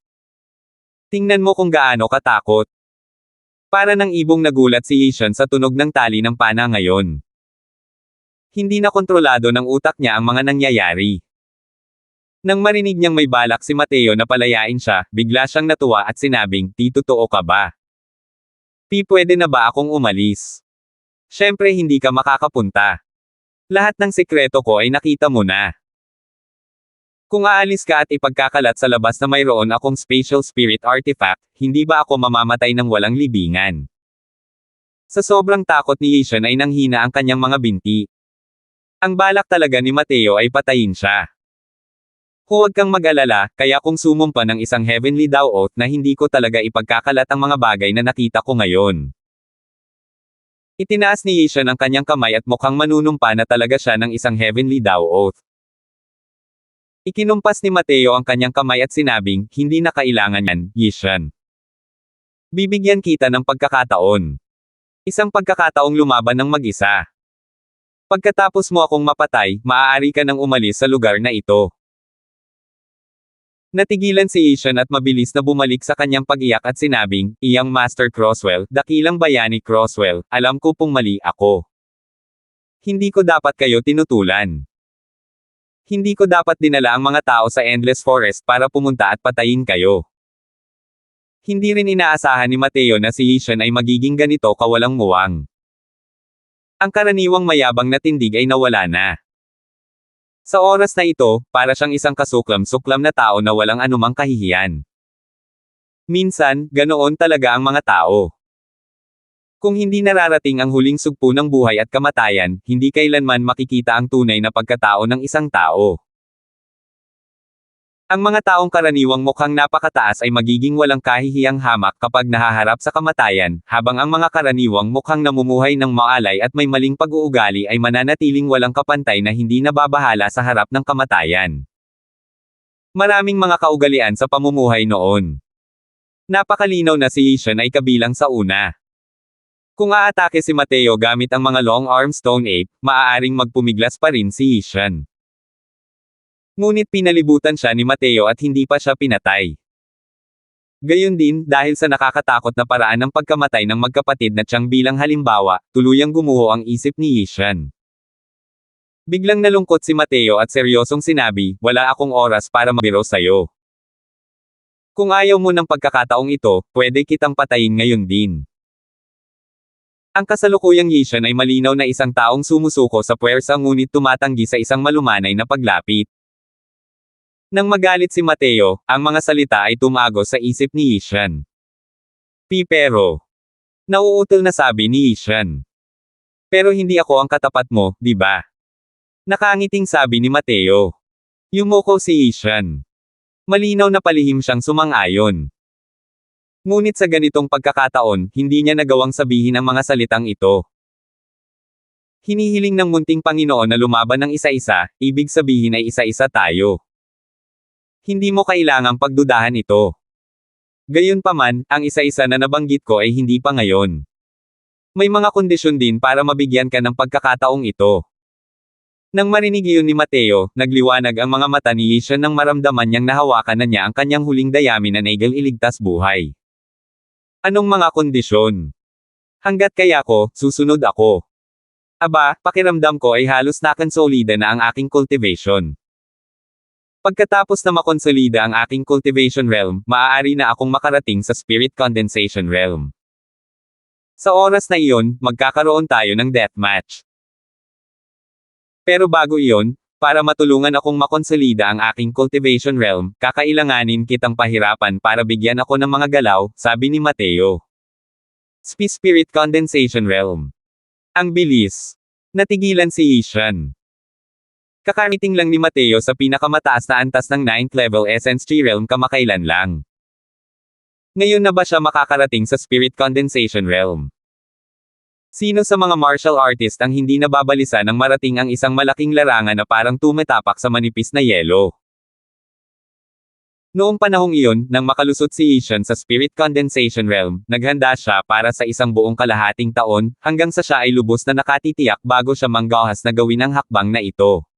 Tingnan mo kung gaano katakot. Para ng ibong nagulat si Ishan sa tunog ng tali ng pana ngayon. Hindi na kontrolado ng utak niya ang mga nangyayari. Nang marinig niyang may balak si Mateo na palayain siya, bigla siyang natuwa at sinabing, totoo ka ba? Pwede na ba akong umalis? Siyempre hindi ka makakapunta. Lahat ng sekreto ko ay nakita mo na. Kung aalis ka at ipagkakalat sa labas na mayroon akong special spirit artifact, hindi ba ako mamamatay ng walang libingan? Sa sobrang takot ni Ishan ay nanghina ang kanyang mga binti. Ang balak talaga ni Mateo ay patayin siya. Huwag kang mag-alala, kaya kung sumumpa ng isang heavenly Dao oath na hindi ko talaga ipagkakalat ang mga bagay na nakita ko ngayon. Itinaas ni Ishan ang kanyang kamay at mukhang manunumpa na talaga siya ng isang heavenly Dao oath. Ikinumpas ni Mateo ang kanyang kamay at sinabing, hindi na kailangan yan, Ishan. Bibigyan kita ng pagkakataon. Isang pagkakataong lumaban ng mag-isa. Pagkatapos mo akong mapatay, maaari ka nang umalis sa lugar na ito. Natigilan si Ishan at mabilis na bumalik sa kanyang pag-iyak at sinabing, iyang Master Crosswell, dakilang bayani Crosswell, alam ko pong mali ako. Hindi ko dapat kayo tinutulan. Hindi ko dapat dinala ang mga tao sa Endless Forest para pumunta at patayin kayo. Hindi rin inaasahan ni Mateo na si Ishan ay magiging ganito kawalang muwang. Ang karaniwang mayabang na tindig ay nawala na. Sa oras na ito, para siyang isang kasuklam-suklam na tao na walang anumang kahihiyan. Minsan, ganoon talaga ang mga tao. Kung hindi nararating ang huling sugpo ng buhay at kamatayan, hindi kailanman makikita ang tunay na pagkatao ng isang tao. Ang mga taong karaniwang mukhang napakataas ay magiging walang kahihiyang hamak kapag nahaharap sa kamatayan, habang ang mga karaniwang mukhang namumuhay ng maalay at may maling pag-uugali ay mananatiling walang kapantay na hindi nababahala sa harap ng kamatayan. Maraming mga kaugalian sa pamumuhay noon. Napakalinaw na si Ishan ay kabilang sa una. Kung aatake si Mateo gamit ang mga long arm stone ape, maaaring magpumiglas pa rin si Ishan. Ngunit pinalibutan siya ni Mateo at hindi pa siya pinatay. Gayon din, dahil sa nakakatakot na paraan ng pagkamatay ng magkapatid na Chang bilang halimbawa, tuluyang gumuho ang isip ni Ishan. Biglang nalungkot si Mateo at seryosong sinabi, wala akong oras para mabiro sayo. Kung ayaw mo ng pagkakataong ito, pwede kitang patayin ngayon din. Ang kasalukuyang Ishan ay malinaw na isang taong sumusuko sa puwersa ngunit tumatanggi sa isang malumanay na paglapit. Nang magalit si Mateo, ang mga salita ay tumago sa isip ni Ishan. Pero. Nauutol na sabi ni Ishan. Pero hindi ako ang katapat mo, di ba? Nakangiting sabi ni Mateo. Yumuko si Ishan. Malinaw na palihim siyang sumang-ayon. Ngunit sa ganitong pagkakataon, hindi niya nagawang sabihin ang mga salitang ito. Hinihiling ng munting Panginoon na lumaban ng isa-isa, ibig sabihin ay isa-isa tayo. Hindi mo kailangang pagdudahan ito. Gayunpaman, ang isa-isa na nabanggit ko ay hindi pa ngayon. May mga kondisyon din para mabigyan ka ng pagkakataong ito. Nang marinig iyon ni Mateo, nagliwanag ang mga mata ni Ishan nang maramdaman niyang nahawakan na niya ang kanyang huling dayami na nagel iligtas buhay. Anong mga kondisyon? Hanggat kaya ko, susunod ako. Aba, pakiramdam ko ay halos nakonsolida na ang aking cultivation. Pagkatapos na makonsolida ang aking cultivation realm, maaari na akong makarating sa spirit condensation realm. Sa oras na iyon, magkakaroon tayo ng deathmatch. Pero bago iyon, para matulungan akong makonsolida ang aking cultivation realm, kakailanganin kitang pahirapan para bigyan ako ng mga galaw, sabi ni Mateo. Spirit condensation realm. Ang bilis. Natigilan si Ishan. Kakamiting lang ni Mateo sa pinakamataas na antas ng 9th level Essence Tree Realm kamakailan lang. Ngayon na ba siya makakarating sa Spirit Condensation Realm? Sino sa mga martial artist ang hindi nababalisa ng marating ang isang malaking larangan na parang tumatapak sa manipis na yelo? Noong panahong iyon, nang makalusot si Ishan sa Spirit Condensation Realm, naghanda siya para sa isang buong kalahating taon, hanggang sa siya ay lubos na nakatitiyak bago siya manggahas na gawin ang hakbang na ito.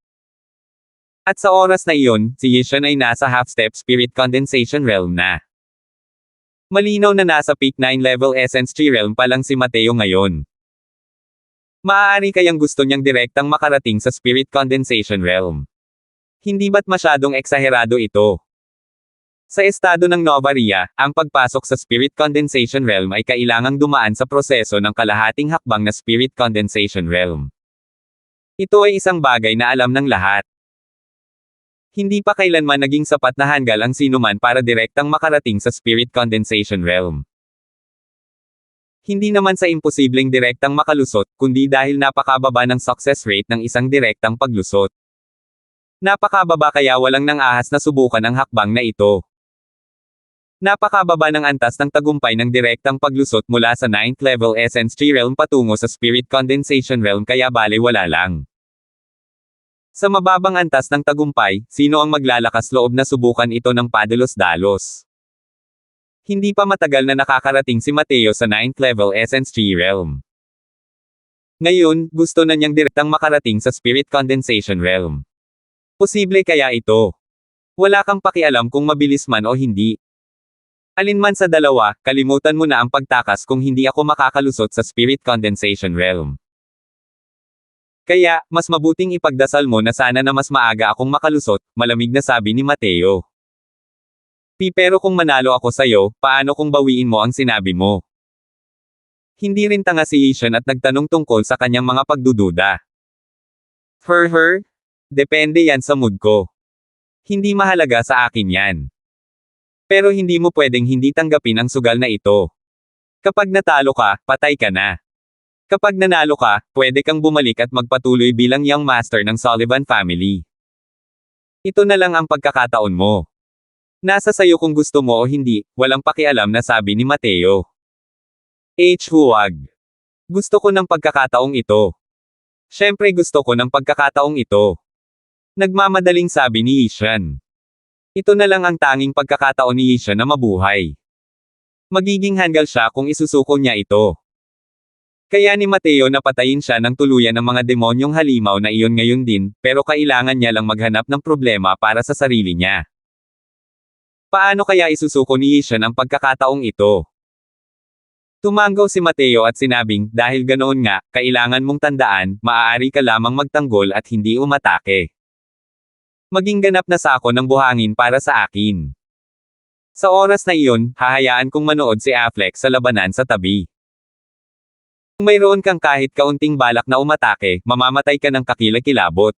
At sa oras na iyon, si Ishan ay nasa half-step Spirit Condensation Realm na. Malinaw na nasa peak 9 level Essence Tree Realm pa lang si Mateo ngayon. Maaari kayang gusto niyang direktang makarating sa Spirit Condensation Realm. Hindi ba't masyadong eksaherado ito? Sa estado ng Novaria, ang pagpasok sa Spirit Condensation Realm ay kailangang dumaan sa proseso ng kalahating hakbang na Spirit Condensation Realm. Ito ay isang bagay na alam ng lahat. Hindi pa kailanman naging sapat na hanggal ang sinuman para direktang makarating sa Spirit Condensation Realm. Hindi naman sa imposibleng direktang makalusot, kundi dahil napakababa ng success rate ng isang direktang paglusot. Napakababa kaya walang nang ahas na subukan ang hakbang na ito. Napakababa ng antas ng tagumpay ng direktang paglusot mula sa 9th level Essence Tree Realm patungo sa Spirit Condensation Realm kaya bale wala lang. Sa mababang antas ng tagumpay, sino ang maglalakas loob na subukan ito ng padalos-dalos? Hindi pa matagal na nakakarating si Mateo sa 9th level Essence Tree Realm. Ngayon, gusto na niyang direktang makarating sa Spirit Condensation Realm. Posible kaya ito? Wala kang pakialam kung mabilis man o hindi. Alinman sa dalawa, kalimutan mo na ang pagtakas kung hindi ako makakalusot sa Spirit Condensation Realm. Kaya, mas mabuting ipagdasal mo na sana na mas maaga akong makalusot, malamig na sabi ni Mateo. Pero kung manalo ako sa'yo, paano kung bawiin mo ang sinabi mo? Hindi rin tanga si Ishan at nagtanong tungkol sa kanyang mga pagdududa. Depende yan sa mood ko. Hindi mahalaga sa akin yan. Pero hindi mo pwedeng hindi tanggapin ang sugal na ito. Kapag natalo ka, patay ka na. Kapag nanalo ka, pwede kang bumalik at magpatuloy bilang young master ng Sullivan family. Ito na lang ang pagkakataon mo. Nasa sayo kung gusto mo o hindi, walang pakialam na sabi ni Mateo. Huwag. Gusto ko ng pagkakataong ito. Siyempre gusto ko ng pagkakataong ito. Nagmamadaling sabi ni Ishan. Ito na lang ang tanging pagkakataon ni Ishan na mabuhay. Magiging hanggal siya kung isusuko niya ito. Kaya ni Mateo napatayin siya ng tuluyan ng mga demonyong halimaw na iyon ngayon din, pero kailangan niya lang maghanap ng problema para sa sarili niya. Paano kaya isusuko ni Ishan ang pagkakataong ito? Tumanggaw si Mateo at sinabing, dahil ganoon nga, kailangan mong tandaan, maaari ka lamang magtanggol at hindi umatake. Maging ganap na sako ng buhangin para sa akin. Sa oras na iyon, hahayaan kong manood si Affleck sa labanan sa tabi. Kung mayroon kang kahit kaunting balak na umatake, mamamatay ka ng kakilakilabot.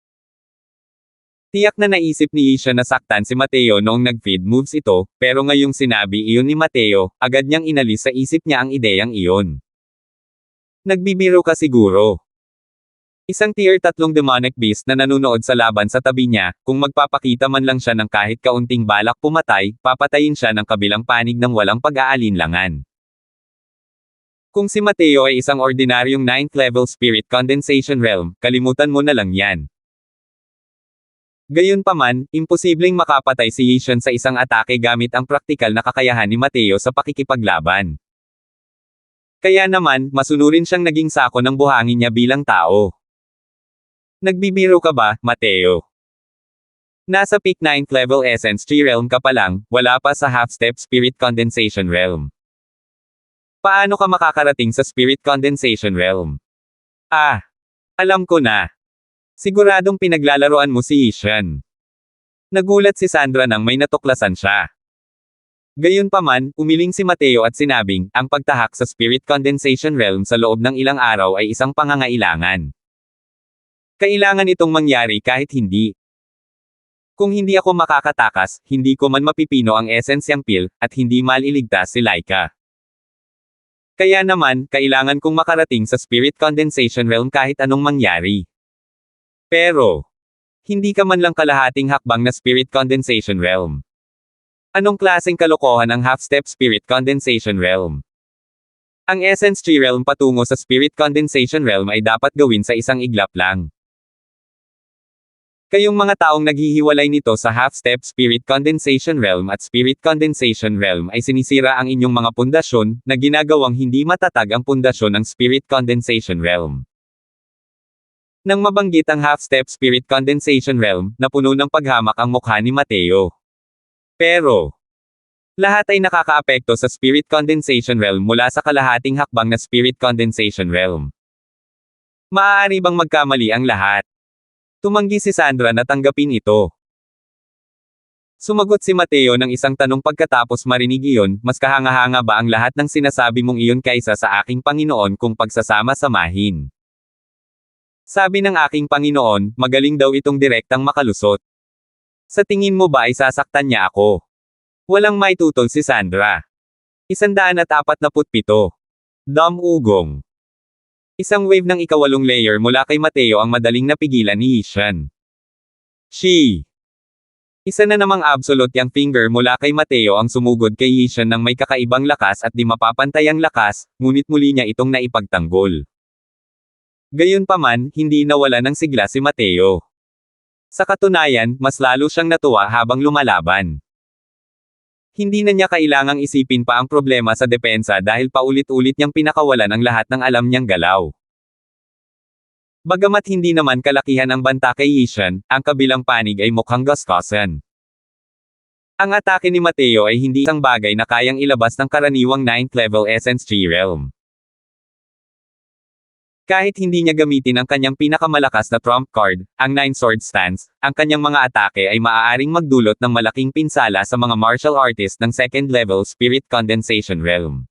Tiyak na naisip ni Isha na saktan si Mateo noong nag-feed moves ito, pero ngayong sinabi iyon ni Mateo, agad niyang inalis sa isip niya ang ideyang iyon. Nagbibiro ka siguro. Isang tier 3 demonic beast na nanunood sa laban sa tabi niya, kung magpapakita man lang siya ng kahit kaunting balak pumatay, papatayin siya ng kabilang panig ng walang pag-aalinlangan. Kung si Mateo ay isang ordinaryong 9th level Spirit Condensation Realm, kalimutan mo na lang yan. Gayunpaman, imposibleng makapatay si Ishan sa isang atake gamit ang praktikal na kakayahan ni Mateo sa pakikipaglaban. Kaya naman, masunurin siyang naging sako ng buhangin niya bilang tao. Nagbibiro ka ba, Mateo? Nasa peak 9th level Essence Tree Realm ka pa lang, wala pa sa half-step Spirit Condensation Realm. Paano ka makakarating sa Spirit Condensation Realm? Alam ko na. Siguradong pinaglalaroan mo si Ishan. Nagulat si Sandra nang may natuklasan siya. Gayunpaman, umiling si Mateo at sinabing, ang pagtahak sa Spirit Condensation Realm sa loob ng ilang araw ay isang pangangailangan. Kailangan itong mangyari kahit hindi. Kung hindi ako makakatakas, hindi ko man mapipino ang esensyang pil, at hindi maliligtas si Laika. Kaya naman, kailangan kong makarating sa Spirit Condensation Realm kahit anong mangyari. Pero, hindi ka man lang kalahating hakbang na Spirit Condensation Realm. Anong klaseng kalokohan ang half-step Spirit Condensation Realm? Ang Essence Tree Realm patungo sa Spirit Condensation Realm ay dapat gawin sa isang iglap lang. Kayong mga taong naghihiwalay nito sa half-step spirit condensation realm at spirit condensation realm ay sinisira ang inyong mga pundasyon, na ginagawang hindi matatag ang pundasyon ng spirit condensation realm. Nang mabanggit ang half-step spirit condensation realm, napuno ng paghamak ang mukha ni Mateo. Pero, lahat ay nakakaapekto sa spirit condensation realm mula sa kalahating hakbang na spirit condensation realm. Maaari bang magkamali ang lahat? Tumanggi si Sandra na tanggapin ito. Sumagot si Mateo ng isang tanong pagkatapos marinig iyon, mas kahanga-hanga ba ang lahat ng sinasabi mong iyon kaysa sa aking Panginoon kung pagsasama-samahin? Sabi ng aking Panginoon, magaling daw itong direktang makalusot. Sa tingin mo ba ay sasaktan niya ako? Walang maitutol si Sandra. 147. Ugong. Isang wave ng ikawalong layer mula kay Mateo ang madaling napigilan ni Yishan. Isa na namang absolute yang finger mula kay Mateo ang sumugod kay Yishan ng may kakaibang lakas at di mapapantayang lakas, ngunit muli niya itong naipagtanggol. Gayunpaman, hindi nawala ng sigla si Mateo. Sa katunayan, mas lalo siyang natuwa habang lumalaban. Hindi na niya kailangang isipin pa ang problema sa depensa dahil paulit-ulit niyang pinakawalan ang lahat ng alam niyang galaw. Bagamat hindi naman kalakihan ang banta kay Yishan, ang kabilang panig ay mukhang gaskosan. Ang atake ni Mateo ay hindi isang bagay na kayang ilabas ng karaniwang 9th level Essence Tree Realm. Kahit hindi niya gamitin ang kanyang pinakamalakas na trump card, ang 9 Sword Stance, ang kanyang mga atake ay maaaring magdulot ng malaking pinsala sa mga martial artist ng 2nd level Spirit Condensation Realm.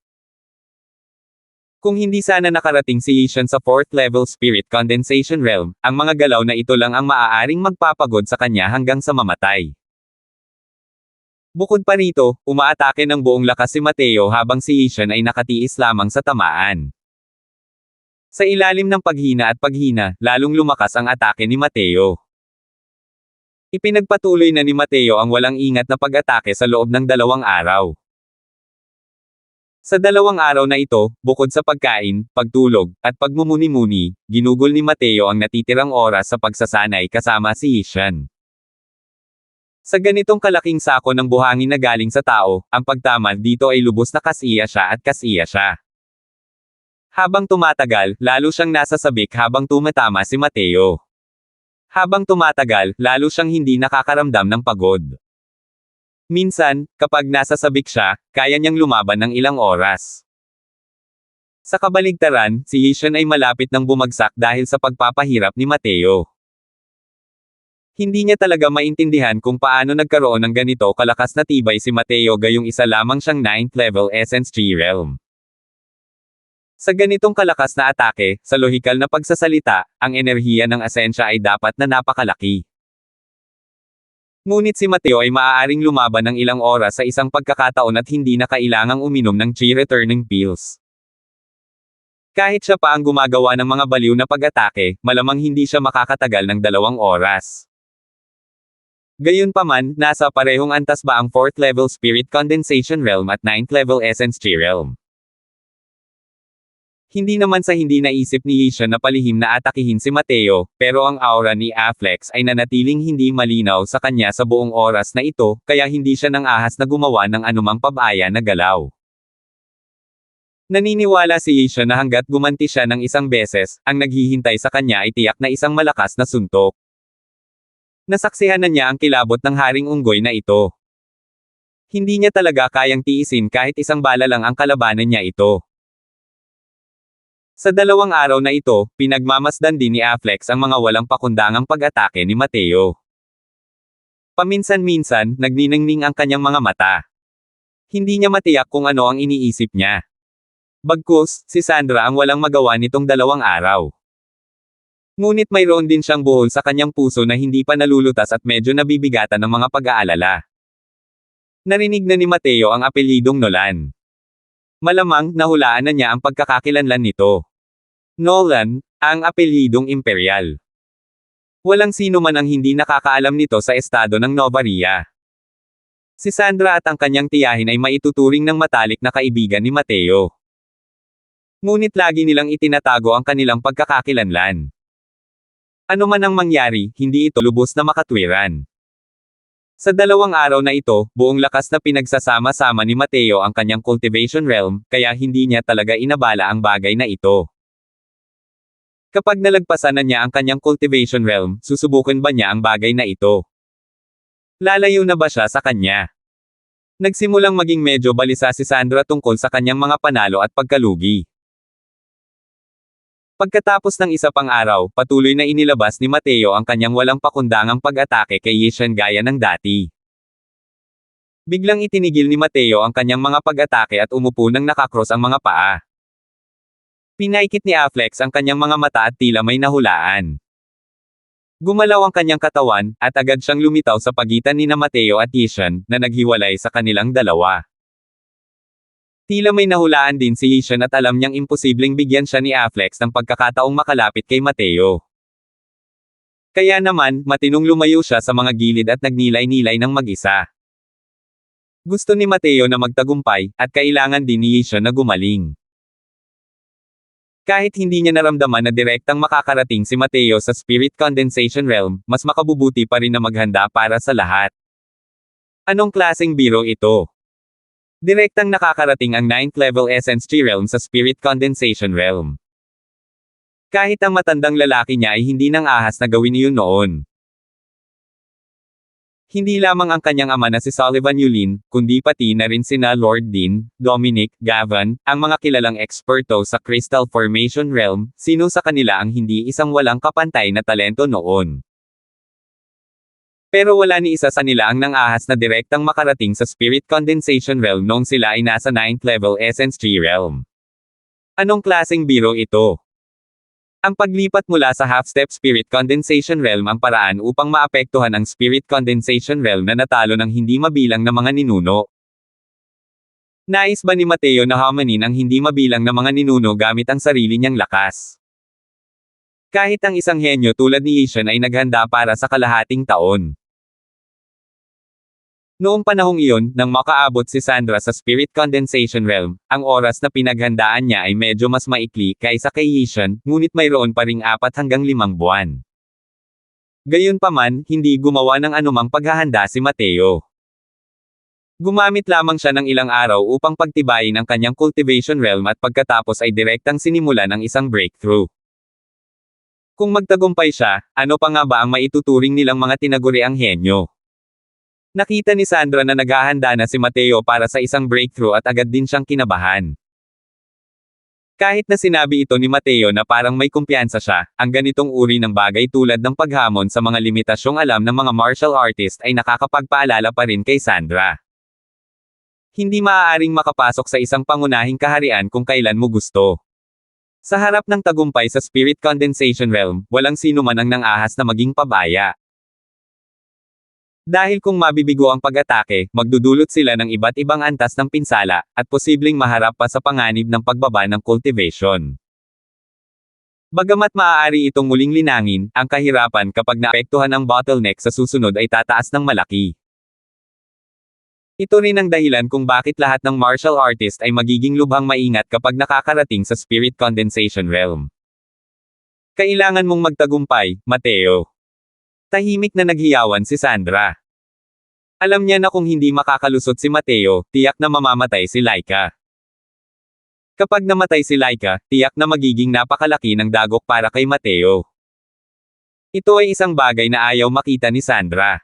Kung hindi sana nakarating si Yishan sa 4th level Spirit Condensation Realm, ang mga galaw na ito lang ang maaaring magpapagod sa kanya hanggang sa mamatay. Bukod pa rito, umaatake ng buong lakas si Mateo habang si Yishan ay nakatiis lamang sa tamaan. Sa ilalim ng paghina at paghina, lalong lumakas ang atake ni Mateo. Ipinagpatuloy na ni Mateo ang walang ingat na pag-atake sa loob ng 2 araw. Sa 2 araw na ito, bukod sa pagkain, pagtulog, at pagmumuni-muni, ginugol ni Mateo ang natitirang oras sa pagsasanay kasama si Yishan. Sa ganitong kalaking sako ng buhangin na galing sa tao, ang pagtamad dito ay lubos na kasiya siya at kasiya siya. Habang tumatagal, lalo siyang nasasabik habang tumatama si Mateo. Habang tumatagal, lalo siyang hindi nakakaramdam ng pagod. Minsan, kapag nasasabik siya, kaya niyang lumaban ng ilang oras. Sa kabaligtaran, si Yishan ay malapit nang bumagsak dahil sa pagpapahirap ni Mateo. Hindi niya talaga maintindihan kung paano nagkaroon ng ganito kalakas na tibay si Mateo gayong isa lamang siyang 9th level Essence Tree Realm. Sa ganitong kalakas na atake, sa lohikal na pagsasalita, ang enerhiya ng asensya ay dapat na napakalaki. Ngunit si Mateo ay maaaring lumaban ng ilang oras sa isang pagkakataon at hindi na kailangang uminom ng chi returning pills. Kahit siya pa ang gumagawa ng mga baliw na pag-atake, malamang hindi siya makakatagal ng 2 oras. Gayunpaman, nasa parehong antas ba ang 4th level Spirit Condensation Realm at 9th level Essence Tree Realm? Hindi naman sa hindi naisip ni Yishan na palihim na atakihin si Mateo, pero ang aura ni Afflex ay nanatiling hindi malinaw sa kanya sa buong oras na ito, kaya hindi siya nang ahas na gumawa ng anumang pabaya na galaw. Naniniwala si Yishan na hanggat gumanti siya ng isang beses, ang naghihintay sa kanya ay tiyak na isang malakas na suntok. Nasaksihan na niya ang kilabot ng Haring Unggoy na ito. Hindi niya talaga kayang tiisin kahit isang bala lang ang kalabanan niya ito. Sa 2 araw na ito, pinagmamasdan din ni Afflex ang mga walang pakundangang pag-atake ni Mateo. Paminsan-minsan, nagniningning ang kanyang mga mata. Hindi niya matiyak kung ano ang iniisip niya. Bagkus, si Sandra ang walang magawa nitong 2 araw. Ngunit mayroon din siyang buhol sa kanyang puso na hindi pa nalulutas at medyo nabibigatan ng mga pag-aalala. Narinig na ni Mateo ang apelyidong Nolan. Malamang, nahulaan na niya ang pagkakakilanlan nito. Nolan, ang apelyidong imperial. Walang sino man ang hindi nakakaalam nito sa estado ng Novaria. Si Sandra at ang kanyang tiyahin ay maituturing ng matalik na kaibigan ni Mateo. Ngunit lagi nilang itinatago ang kanilang pagkakakilanlan. Ano man ang mangyari, hindi ito lubos na makatwiran. Sa 2 araw na ito, buong lakas na pinagsasama-sama ni Mateo ang kanyang cultivation realm, kaya hindi niya talaga inabala ang bagay na ito. Kapag nalagpasan na niya ang kanyang cultivation realm, susubukan ba niya ang bagay na ito? Lalayo na ba siya sa kanya? Nagsimulang maging medyo balisa si Sandra tungkol sa kanyang mga panalo at pagkalugi. Pagkatapos ng isa pang araw, patuloy na inilabas ni Mateo ang kanyang walang pakundangang pag-atake kay Yishan gaya ng dati. Biglang itinigil ni Mateo ang kanyang mga pag-atake at umupo nang nakakross ang mga paa. Pinaikit ni Afflex ang kanyang mga mata at tila may nahulaan. Gumalaw ang kanyang katawan, at agad siyang lumitaw sa pagitan ni Mateo at Yishan, na naghiwalay sa kanilang dalawa. Tila may nahulaan din si Yishan at alam niyang imposibleng bigyan siya ni Afflex ng pagkakataong makalapit kay Mateo. Kaya naman, matinong lumayo siya sa mga gilid at nagnilay-nilay ng mag-isa. Gusto ni Mateo na magtagumpay, at kailangan din ni Yishan na gumaling. Kahit hindi niya naramdaman na direktang makakarating si Mateo sa Spirit Condensation Realm, mas makabubuti pa rin na maghanda para sa lahat. Anong klaseng biro ito? Direktang nakakarating ang 9th level Essence Tree Realm sa Spirit Condensation Realm. Kahit ang matandang lalaki niya ay hindi nang ahas na gawin iyon noon. Hindi lamang ang kanyang ama na si Sullivan Yulin, kundi pati na rin sina Lord Dean, Dominic, Gavin, ang mga kilalang eksperto sa Crystal Formation Realm, sino sa kanila ang hindi isang walang kapantay na talento noon. Pero wala ni isa sa nila ang nang-ahas na direktang makarating sa Spirit Condensation Realm noong sila ay nasa 9th level Essence Tree Realm. Anong klaseng biro ito? Ang paglipat mula sa half-step Spirit Condensation Realm ang paraan upang maapektuhan ang Spirit Condensation Realm na natalo ng hindi mabilang na mga ninuno. Nais ba ni Mateo na hamanin ang hindi mabilang na mga ninuno gamit ang sarili niyang lakas? Kahit ang isang henyo tulad ni Yishan ay naghanda para sa kalahating taon. Noong panahong iyon, nang makaabot si Sandra sa Spirit Condensation Realm, ang oras na pinaghandaan niya ay medyo mas maikli kaysa kay Yishan, ngunit mayroon pa ring 4 hanggang 5 buwan. Gayunpaman, hindi gumawa ng anumang paghahanda si Mateo. Gumamit lamang siya ng ilang araw upang pagtibayin ang kanyang cultivation realm at pagkatapos ay direktang sinimula ng isang breakthrough. Kung magtagumpay siya, ano pa nga ba ang maituturing nilang mga tinaguriang henyo? Nakita ni Sandra na naghahanda na si Mateo para sa isang breakthrough at agad din siyang kinabahan. Kahit na sinabi ito ni Mateo na parang may kumpiyansa siya, ang ganitong uri ng bagay tulad ng paghamon sa mga limitasyong alam ng mga martial artist ay nakakapagpaalala pa rin kay Sandra. Hindi maaaring makapasok sa isang pangunahing kaharian kung kailan mo gusto. Sa harap ng tagumpay sa Spirit Condensation Realm, walang sino man ang nang-ahas na maging pabaya. Dahil kung mabibigo ang pag-atake, magdudulot sila ng iba't ibang antas ng pinsala, at posibleng maharap pa sa panganib ng pagbaba ng cultivation. Bagamat maaari itong muling linangin, ang kahirapan kapag naapektuhan ang bottleneck sa susunod ay tataas ng malaki. Ito rin ang dahilan kung bakit lahat ng martial artist ay magiging lubhang maingat kapag nakakarating sa Spirit Condensation Realm. Kailangan mong magtagumpay, Mateo. Tahimik na naghiyawan si Sandra. Alam niya na kung hindi makakalusot si Mateo, tiyak na mamamatay si Laika. Kapag namatay si Laika, tiyak na magiging napakalaki ng dagok para kay Mateo. Ito ay isang bagay na ayaw makita ni Sandra.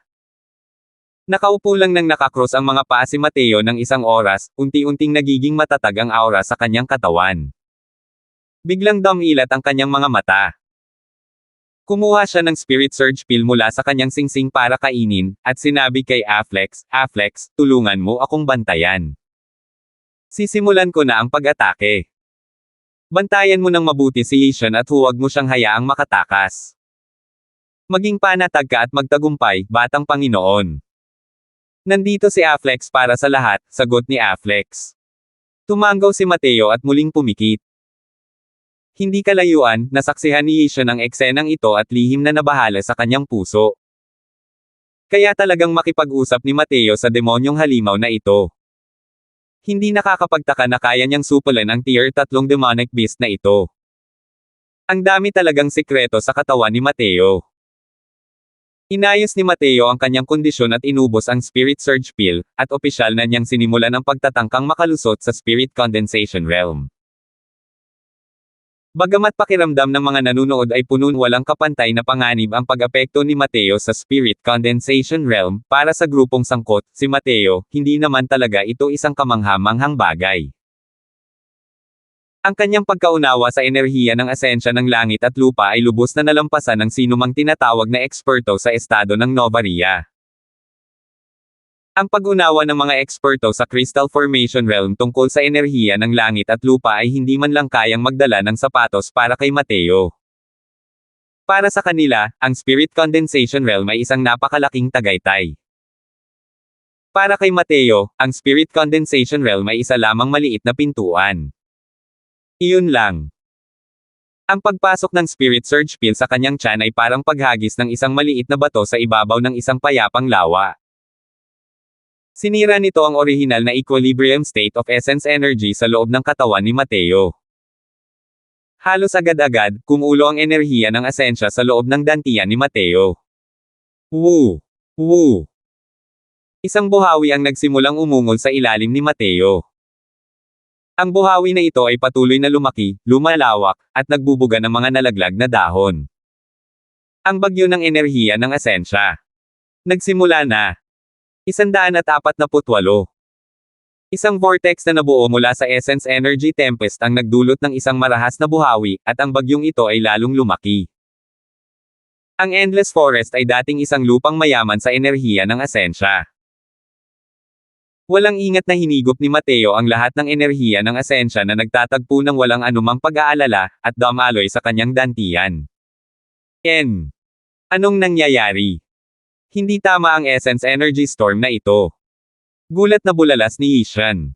Nakaupo lang nang nakakross ang mga paa si Mateo ng isang oras, unti-unting nagiging matatag ang aura sa kanyang katawan. Biglang dumilat ang kanyang mga mata. Kumuha siya ng Spirit Surge Pill mula sa kanyang singsing para kainin, at sinabi kay Afflex, "Afflex, tulungan mo akong bantayan. Sisimulan ko na ang pag-atake. Bantayan mo ng mabuti si Yishan at huwag mo siyang hayaang makatakas. Maging panatag ka at magtagumpay, batang Panginoon." Nandito si Afflex para sa lahat, sagot ni Afflex. Tumanggaw si Mateo at muling pumikit. Hindi kalayuan, nasaksihan ni Yishan ang eksenang ito at lihim na nabahala sa kanyang puso. Kaya talagang makipag-usap ni Mateo sa demonyong halimaw na ito. Hindi nakakapagtaka na kaya niyang supulan ang tier 3 demonic beast na ito. Ang dami talagang sikreto sa katawan ni Mateo. Inayos ni Mateo ang kanyang kondisyon at inubos ang Spirit Surge Pill, at opisyal na niyang sinimulan ang pagtatangkang makalusot sa Spirit Condensation Realm. Bagamat pakiramdam ng mga nanunood ay punun walang kapantay na panganib ang pag-apekto ni Mateo sa Spirit Condensation Realm, para sa grupong sangkot, si Mateo, hindi naman talaga ito isang kamangha-manghang bagay. Ang kanyang pagkaunawa sa enerhiya ng asensya ng langit at lupa ay lubos na nalampasan ng sinumang tinatawag na eksperto sa estado ng Novaria. Ang pag-unawa ng mga eksperto sa Crystal Formation Realm tungkol sa enerhiya ng langit at lupa ay hindi man lang kayang magdala ng sapatos para kay Mateo. Para sa kanila, ang Spirit Condensation Realm ay isang napakalaking tagaytay. Para kay Mateo, ang Spirit Condensation Realm ay isa lamang maliit na pintuan. Iyon lang. Ang pagpasok ng Spirit Surge Pill sa kanyang tiyan ay parang paghagis ng isang maliit na bato sa ibabaw ng isang payapang lawa. Sinira nito ang orihinal na equilibrium state of essence energy sa loob ng katawan ni Mateo. Halos agad-agad, kumulo ang enerhiya ng asensya sa loob ng dantian ni Mateo. Woo! Woo! Isang buhawi ang nagsimulang umungol sa ilalim ni Mateo. Ang buhawi na ito ay patuloy na lumaki, lumalawak, at nagbubuga ng mga nalaglag na dahon. Ang bagyo ng enerhiya ng asensya. Nagsimula na. 148. Isang vortex na nabuo mula sa Essence Energy Tempest ang nagdulot ng isang marahas na buhawi, at ang bagyong ito ay lalong lumaki. Ang Endless Forest ay dating isang lupang mayaman sa enerhiya ng asensya. Walang ingat na hinigop ni Mateo ang lahat ng enerhiya ng asensya na nagtatagpo ng walang anumang pag-aalala, at dumaloy sa kanyang dantian. Anong nangyayari? Hindi tama ang Essence Energy Storm na ito. Gulat na bulalas ni Ishan.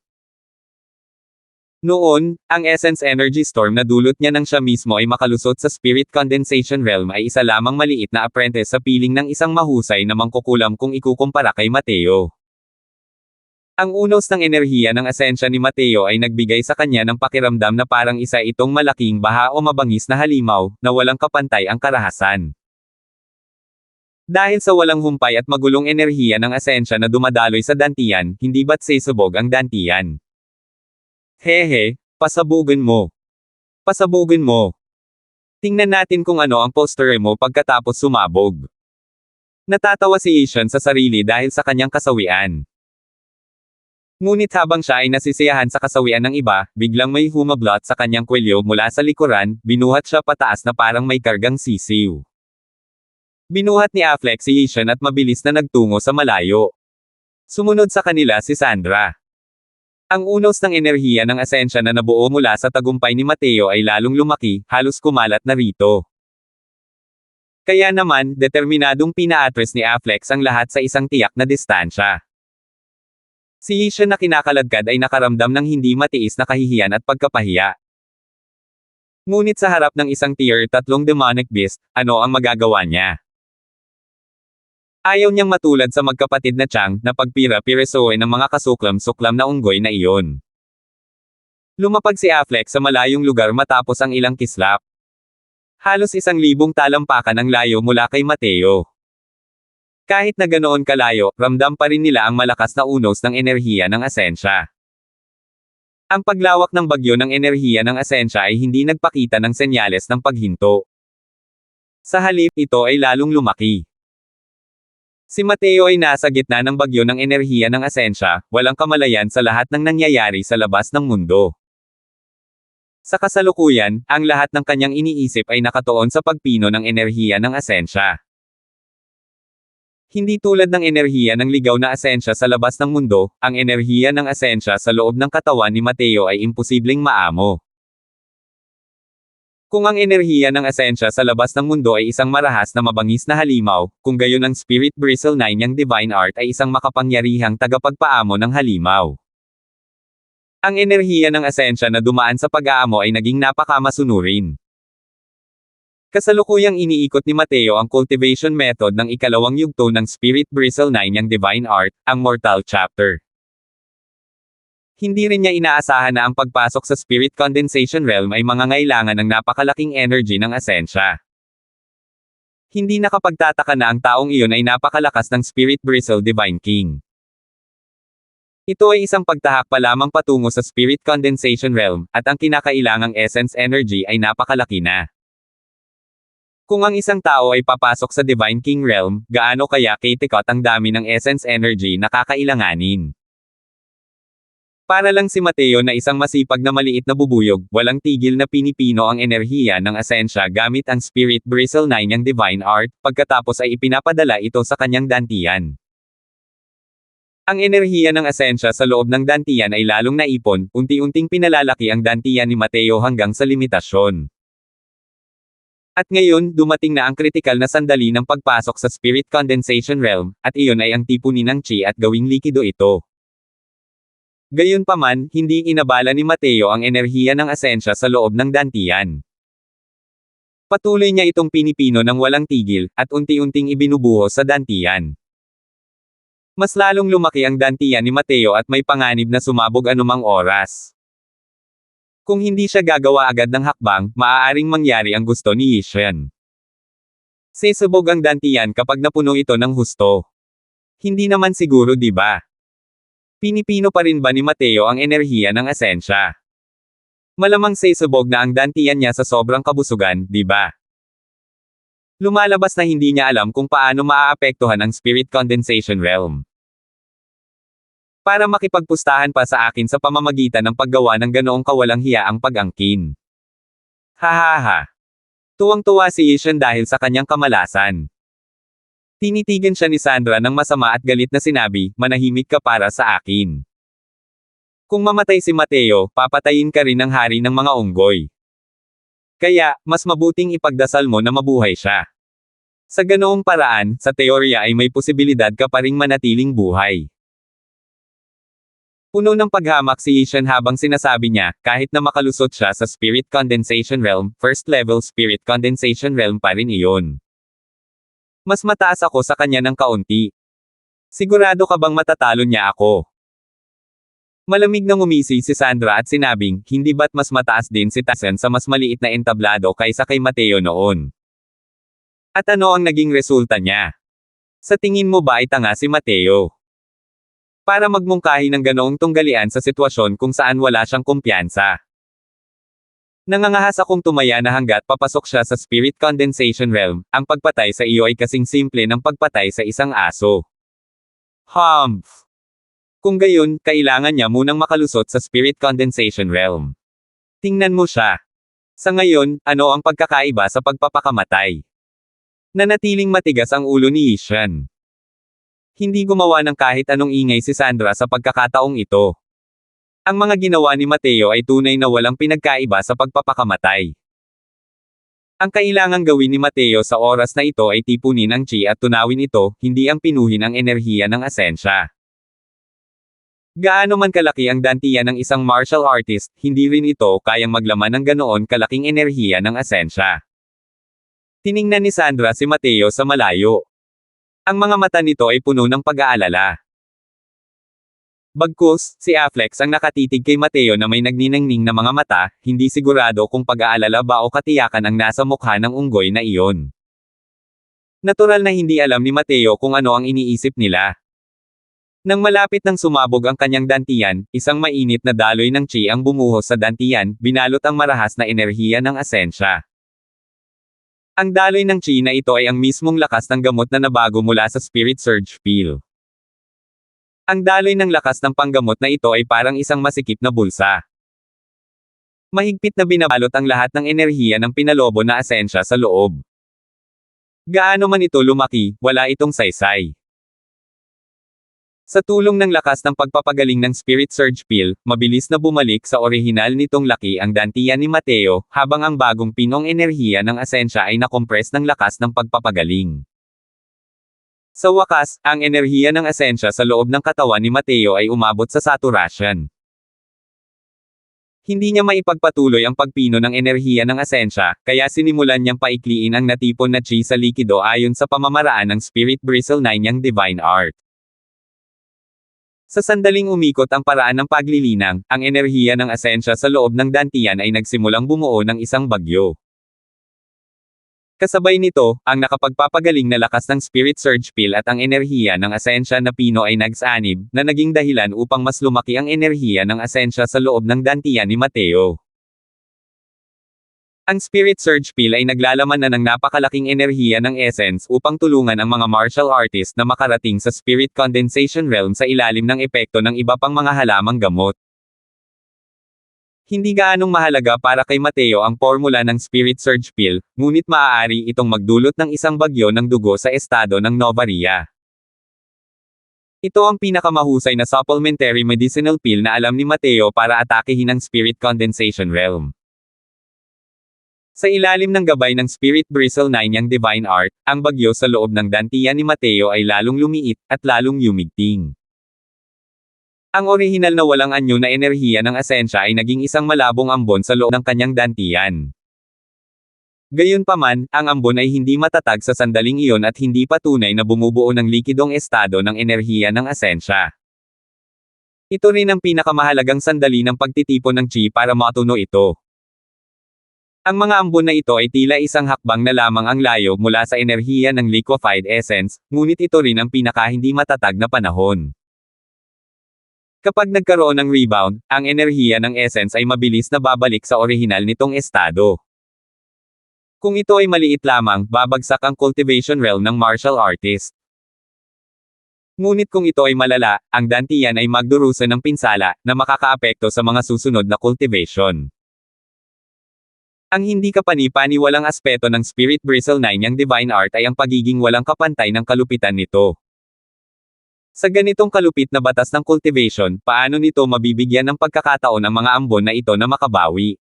Noon, ang Essence Energy Storm na dulot niya nang siya mismo ay makalusot sa Spirit Condensation Realm ay isa lamang maliit na apprentice sa piling ng isang mahusay na mangkukulam kung ikukumpara kay Mateo. Ang unos ng enerhiya ng asensya ni Mateo ay nagbigay sa kanya ng pakiramdam na parang isa itong malaking baha o mabangis na halimaw, na walang kapantay ang karahasan. Dahil sa walang humpay at magulong enerhiya ng asensya na dumadaloy sa dantian, hindi ba't sesabog ang dantian? Hehe, pasabugin mo. Pasabugin mo. Tingnan natin kung ano ang posture mo pagkatapos sumabog. Natatawa si Ishan sa sarili dahil sa kanyang kasawian. Ngunit habang siya ay nasisiyahan sa kasawian ng iba, biglang may humablot sa kanyang kwelyo mula sa likuran, binuhat siya pataas na parang may kargang sisiw. Binuhat ni Affleck si Ishan at mabilis na nagtungo sa malayo. Sumunod sa kanila si Sandra. Ang unos ng enerhiya ng asensya na nabuo mula sa tagumpay ni Mateo ay lalong lumaki, halos kumalat na rito. Kaya naman, determinadong pina-address ni Affleck ang lahat sa isang tiyak na distansya. Si Ishan na kinakaladkad ay nakaramdam ng hindi matiis na kahihiyan at pagkapahiya. Ngunit sa harap ng isang tier 3 demonic beast, ano ang magagawa niya? Ayaw niyang matulad sa magkapatid na Chang, na pagpira-pirisoy ng mga kasuklam-suklam na unggoy na iyon. Lumapag si Affleck sa malayong lugar matapos ang ilang kislap. Halos 1,000 talampakan ang layo mula kay Mateo. Kahit na ganoon kalayo, ramdam pa rin nila ang malakas na unos ng enerhiya ng asensya. Ang paglawak ng bagyo ng enerhiya ng asensya ay hindi nagpakita ng senyales ng paghinto. Sa halip, ito ay lalong lumaki. Si Mateo ay nasa gitna ng bagyo ng enerhiya ng asensya, walang kamalayan sa lahat ng nangyayari sa labas ng mundo. Sa kasalukuyan, ang lahat ng kanyang iniisip ay nakatuon sa pagpino ng enerhiya ng asensya. Hindi tulad ng enerhiya ng ligaw na asensya sa labas ng mundo, ang enerhiya ng asensya sa loob ng katawan ni Mateo ay imposibleng maamo. Kung ang enerhiya ng asensya sa labas ng mundo ay isang marahas na mabangis na halimaw, kung gayon ang Spirit Bristle 9 niyang Divine Art ay isang makapangyarihang tagapagpaamo ng halimaw. Ang enerhiya ng asensya na dumaan sa pag-aamo ay naging napakamasunurin. Kasalukuyang iniikot ni Mateo ang cultivation method ng ikalawang yugto ng Spirit Bristle 9 niyang Divine Art, ang Mortal Chapter. Hindi rin niya inaasahan na ang pagpasok sa spirit condensation realm ay mangangailangan ng napakalaking energy ng asensya. Hindi nakapagtataka na ang taong iyon ay napakalakas ng Spirit Bristle Divine King. Ito ay isang pagtahak pa lamang patungo sa Spirit Condensation Realm, at ang kinakailangang essence energy ay napakalaki na. Kung ang isang tao ay papasok sa Divine King Realm, gaano kaya katikot ang dami ng essence energy na kakailanganin? Para lang si Mateo na isang masipag na maliit na bubuyog, walang tigil na pinipino ang enerhiya ng asensya gamit ang Spirit Bristle 9 niyang Divine Art, pagkatapos ay ipinapadala ito sa kanyang dantian. Ang enerhiya ng asensya sa loob ng dantian ay lalong naipon, unti-unting pinalalaki ang dantian ni Mateo hanggang sa limitasyon. At ngayon, dumating na ang kritikal na sandali ng pagpasok sa Spirit Condensation Realm, at iyon ay ang tipunin ng chi at gawing likido ito. Gayunpaman, hindi inabala ni Mateo ang enerhiya ng asensya sa loob ng dantian. Patuloy niya itong pinipino ng walang tigil, at unti-unting ibinubuhos sa dantian. Mas lalong lumaki ang dantian ni Mateo at may panganib na sumabog anumang oras. Kung hindi siya gagawa agad ng hakbang, maaaring mangyari ang gusto ni Yishen. Sesabog ang dantian kapag napuno ito ng husto. Hindi naman siguro, di ba? Pinipino pa rin ba ni Mateo ang enerhiya ng asensya? Malamang sesabog na ang dantian niya sa sobrang kabusugan, di ba? Lumalabas na hindi niya alam kung paano maaapektuhan ang Spirit Condensation Realm. Para makipagpustahan pa sa akin sa pamamagitan ng paggawa ng ganoong kawalang hiyaang pag-angkin. Hahaha. Tuwang-tuwa si Yishen dahil sa kanyang kamalasan. Tinitigan siya ni Sandra ng masama at galit na sinabi, manahimik ka para sa akin. Kung mamatay si Mateo, papatayin ka rin ng hari ng mga unggoy. Kaya, mas mabuting ipagdasal mo na mabuhay siya. Sa ganoong paraan, sa teorya ay may posibilidad ka pa ring manatiling buhay. Puno ng paghamak si Yishen habang sinasabi niya, kahit na makalusot siya sa Spirit Condensation Realm, first level Spirit Condensation Realm pa rin iyon. Mas mataas ako sa kanya ng kaunti. Sigurado ka bang matatalo niya ako? Malamig na ngumisi si Sandra at sinabing, hindi ba't mas mataas din si Tyson sa mas maliit na entablado kaysa kay Mateo noon? At ano ang naging resulta niya? Sa tingin mo ba ay tanga si Mateo? Para magmungkahi ng ganoong tunggalian sa sitwasyon kung saan wala siyang kumpiyansa. Nangangahas akong tumaya na hanggat papasok siya sa Spirit Condensation Realm, ang pagpatay sa iyo ay kasing simple ng pagpatay sa isang aso. Humph! Kung gayon, kailangan niya munang makalusot sa Spirit Condensation Realm. Tingnan mo siya. Sa ngayon, ano ang pagkakaiba sa pagpapakamatay? Nanatiling matigas ang ulo ni Yishen. Hindi gumawa ng kahit anong ingay si Sandra sa pagkakataong ito. Ang mga ginawa ni Mateo ay tunay na walang pinagkaiba sa pagpapakamatay. Ang kailangang gawin ni Mateo sa oras na ito ay tipunin ang chi at tunawin ito, hindi ang pinuhin ang enerhiya ng asensya. Gaano man kalaki ang dantian ng isang martial artist, hindi rin ito kayang maglaman ng ganoon kalaking enerhiya ng asensya. Tiningnan ni Sandra si Mateo sa malayo. Ang mga mata nito ay puno ng pag-aalala. Bagkus, si Afflex ang nakatitig kay Mateo na may nagniningning na mga mata, hindi sigurado kung pag-aalala ba o katiyakan ang nasa mukha ng unggoy na iyon. Natural na hindi alam ni Mateo kung ano ang iniisip nila. Nang malapit nang sumabog ang kanyang dantian, isang mainit na daloy ng chi ang bumuhos sa dantian, binalot ang marahas na enerhiya ng asensya. Ang daloy ng chi na ito ay ang mismong lakas ng gamot na nabago mula sa Spirit Surge Pill. Ang daloy ng lakas ng panggamot na ito ay parang isang masikip na bulsa. Mahigpit na binabalot ang lahat ng enerhiya ng pinalobo na asensya sa loob. Gaano man ito lumaki, wala itong saysay. Sa tulong ng lakas ng pagpapagaling ng Spirit Surge Pill, mabilis na bumalik sa orihinal nitong laki ang dantian ni Mateo, habang ang bagong pinong enerhiya ng asensya ay nakompress ng lakas ng pagpapagaling. Sa wakas, ang enerhiya ng asensya sa loob ng katawan ni Mateo ay umabot sa saturation. Hindi niya maipagpatuloy ang pagpino ng enerhiya ng asensya, kaya sinimulan niyang paikliin ang natipon na chi sa likido ayon sa pamamaraan ng Spirit Bristle 9 niyang Divine Art. Sa sandaling umikot ang paraan ng paglilinang, ang enerhiya ng asensya sa loob ng dantian ay nagsimulang bumuo ng isang bagyo. Kasabay nito, ang nakapagpapagaling na lakas ng Spirit Surge Pill at ang enerhiya ng asensya na Pino ay nagsanib, na naging dahilan upang mas lumaki ang enerhiya ng asensya sa loob ng dantian ni Mateo. Ang Spirit Surge Pill ay naglalaman na ng napakalaking enerhiya ng essence upang tulungan ang mga martial artist na makarating sa Spirit Condensation Realm sa ilalim ng epekto ng iba pang mga halamang gamot. Hindi gaanong mahalaga para kay Mateo ang formula ng Spirit Surge Pill, ngunit maaari itong magdulot ng isang bagyo ng dugo sa estado ng Novaria. Ito ang pinakamahusay na supplementary medicinal pill na alam ni Mateo para atakehin ang Spirit Condensation Realm. Sa ilalim ng gabay ng Spirit Bristle 9 niyang Divine Art, ang bagyo sa loob ng dantian ni Mateo ay lalong lumiit, at lalong yumigting. Ang orihinal na walang anyo na enerhiya ng asensya ay naging isang malabong ambon sa loob ng kanyang dantian. Gayunpaman, ang ambon ay hindi matatag sa sandaling iyon at hindi patunay na bumubuo ng likidong estado ng enerhiya ng asensya. Ito rin ang pinakamahalagang sandali ng pagtitipon ng chi para matuno ito. Ang mga ambon na ito ay tila isang hakbang na lamang ang layo mula sa enerhiya ng liquefied essence, ngunit ito rin ang pinaka-hindi matatag na panahon. Kapag nagkaroon ng rebound, ang enerhiya ng essence ay mabilis na babalik sa orihinal nitong estado. Kung ito ay maliit lamang, babagsak ang cultivation realm ng martial artist. Ngunit kung ito ay malala, ang dantian ay magdurusa ng pinsala, na makakaapekto sa mga susunod na cultivation. Ang hindi kapani-paniwalang aspeto ng Spirit Bristle 9 niyang Divine Art ay ang pagiging walang kapantay ng kalupitan nito. Sa ganitong kalupit na batas ng cultivation, paano nito mabibigyan ng pagkakataon ang mga ambon na ito na makabawi?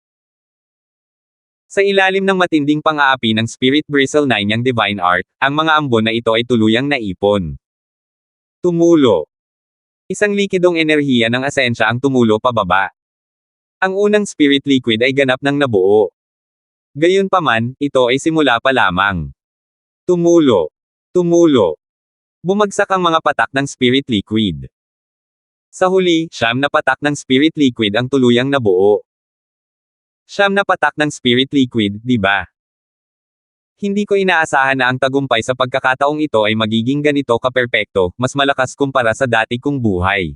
Sa ilalim ng matinding pang-aapi ng Spirit Bristle 9 niyang Divine Art, ang mga ambon na ito ay tuluyang naipon. Tumulo. Isang likidong enerhiya ng asensya ang tumulo pababa. Ang unang spirit liquid ay ganap ng nabuo. Gayunpaman, ito ay simula pa lamang. Tumulo. Tumulo. Bumagsak ang mga patak ng spirit liquid. Sa huli, 9 na patak ng spirit liquid ang tuluyang nabuo. 9 na patak ng spirit liquid, di ba? Hindi ko inaasahan na ang tagumpay sa pagkakataong ito ay magiging ganito kaperpekto, mas malakas kumpara sa dati kong buhay.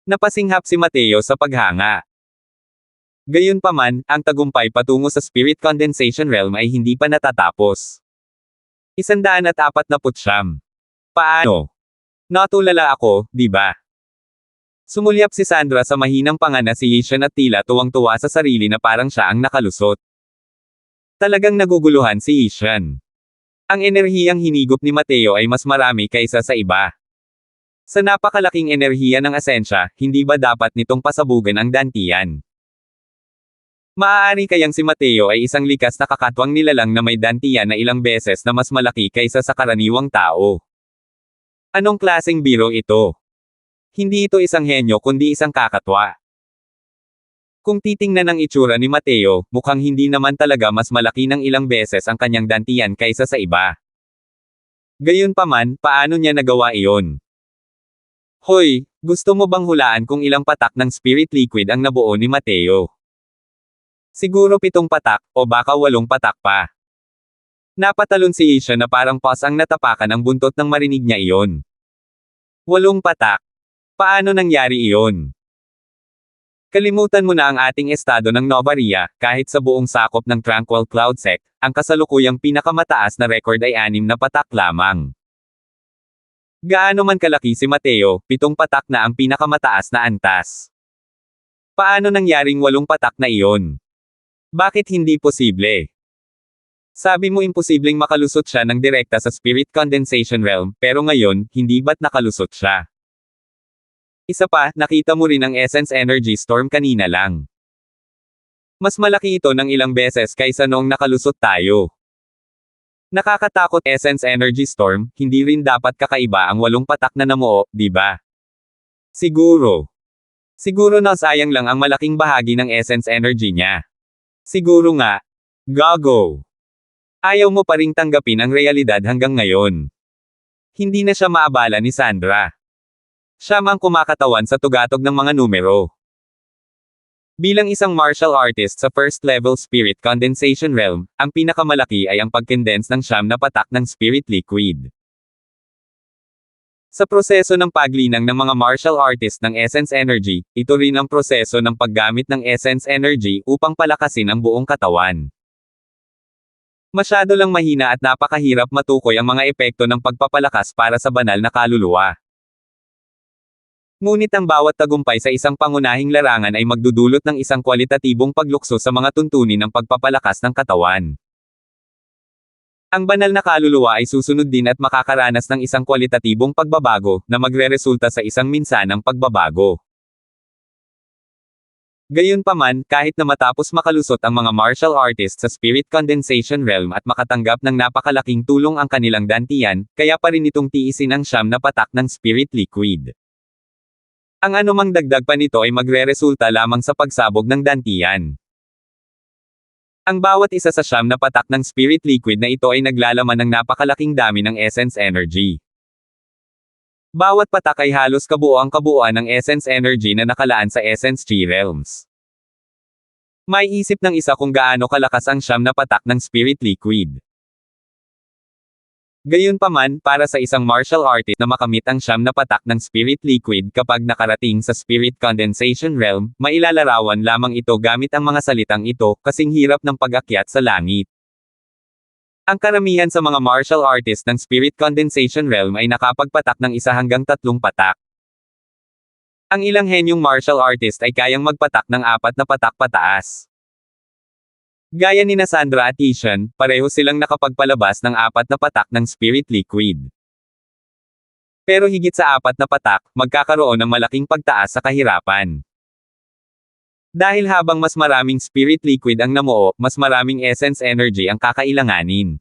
Napasinghap si Mateo sa paghanga. Gayunpaman, ang tagumpay patungo sa Spirit Condensation Realm ay hindi pa natatapos. 149. Paano? Natulala ako, di ba? Sumulyap si Sandra sa mahinang panga na si Yishan at tila tuwang-tuwa sa sarili na parang siya ang nakalusot. Talagang naguguluhan si Yishan. Ang enerhiyang hinigop ni Mateo ay mas marami kaysa sa iba. Sa napakalaking enerhiya ng asensya, hindi ba dapat nitong pasabugan ang dantian? Maaari kayang si Mateo ay isang likas na kakatwang nilalang na may dantian na ilang beses na mas malaki kaysa sa karaniwang tao. Anong klaseng biro ito? Hindi ito isang henyo kundi isang kakatwa. Kung titingnan ang itsura ni Mateo, mukhang hindi naman talaga mas malaki ng ilang beses ang kanyang dantian kaysa sa iba. Gayunpaman, paano niya nagawa iyon? Hoy, gusto mo bang hulaan kung ilang patak ng spirit liquid ang nabuo ni Mateo? Siguro 7 patak, o baka 8 patak pa. Napatalon si Isha na parang pas ang natapakan ang buntot nang marinig niya iyon. 8 patak. Paano nangyari iyon? Kalimutan mo na ang ating estado ng Novaria, kahit sa buong sakop ng Tranquil Cloud Sect, ang kasalukuyang pinakamataas na record ay 6 na patak lamang. Gaano man kalaki si Mateo, 7 patak na ang pinakamataas na antas. Paano nangyaring 8 patak na iyon? Bakit hindi posible? Sabi mo imposibleng makalusot siya ng direkta sa Spirit Condensation Realm, pero ngayon, hindi ba't nakalusot siya? Isa pa, nakita mo rin ang Essence Energy Storm kanina lang. Mas malaki ito ng ilang beses kaysa noong nakalusot tayo. Nakakatakot Essence Energy Storm, hindi rin dapat kakaiba ang 8 patak na namuo, di ba? Siguro. Siguro na sayang lang ang malaking bahagi ng Essence Energy niya. Siguro nga. Gago. Ayaw mo pa ring tanggapin ang realidad hanggang ngayon. Hindi na siya maabala ni Sandra. Siyam ang kumakatawan sa tugatog ng mga numero. Bilang isang martial artist sa first level spirit condensation realm, ang pinakamalaki ay ang pag-condense ng siyam na patak ng spirit liquid. Sa proseso ng paglinang ng mga martial artist ng essence energy, ito rin ang proseso ng paggamit ng essence energy upang palakasin ang buong katawan. Masyado lang mahina at napakahirap matukoy ang mga epekto ng pagpapalakas para sa banal na kaluluwa. Ngunit ang bawat tagumpay sa isang pangunahing larangan ay magdudulot ng isang kwalitatibong paglukso sa mga tuntunin ng pagpapalakas ng katawan. Ang banal na kaluluwa ay susunod din at makakaranas ng isang kwalitatibong pagbabago na magreresulta sa isang minsanang pagbabago. Gayunpaman, kahit na matapos makalusot ang mga martial artists sa spirit condensation realm at makatanggap ng napakalaking tulong ang kanilang dantian, kaya pa rin itong tiisin ang siyam na patak ng spirit liquid. Ang anumang dagdag pa nito ay magreresulta lamang sa pagsabog ng dantian. Ang bawat isa sa siyam na patak ng spirit liquid na ito ay naglalaman ng napakalaking dami ng essence energy. Bawat patak ay halos kabuuan ng essence energy na nakalaan sa essence Chi realms. May isip ng isa kung gaano kalakas ang siyam na patak ng spirit liquid. Gayunpaman, para sa isang martial artist na makamit ang siyam na patak ng spirit liquid kapag nakarating sa spirit condensation realm, mailalarawan lamang ito gamit ang mga salitang ito, kasing hirap ng pag-akyat sa langit. Ang karamihan sa mga martial artist ng spirit condensation realm ay nakapagpatak ng 1 hanggang 3 patak. Ang ilang henyong martial artist ay kayang magpatak ng 4 na patak pataas. Gaya ni Sandra at Ishan, pareho silang nakapagpalabas ng 4 na patak ng spirit liquid. Pero higit sa 4 na patak, magkakaroon ng malaking pagtaas sa kahirapan. Dahil habang mas maraming spirit liquid ang namuo, mas maraming essence energy ang kakailanganin.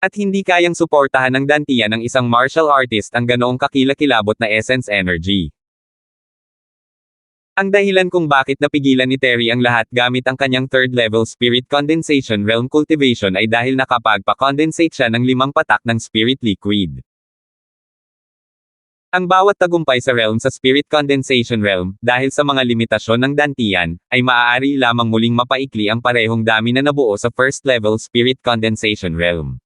At hindi kayang suportahan ng dantian ng isang martial artist ang ganoong kakilakilabot na essence energy. Ang dahilan kung bakit napigilan ni Terry ang lahat gamit ang kanyang third level spirit condensation realm cultivation ay dahil nakapagpa-condensate siya ng 5 patak ng spirit liquid. Ang bawat tagumpay sa realm sa spirit condensation realm, dahil sa mga limitasyon ng dantian, ay maaari lamang muling mapaikli ang parehong dami na nabuo sa first level spirit condensation realm.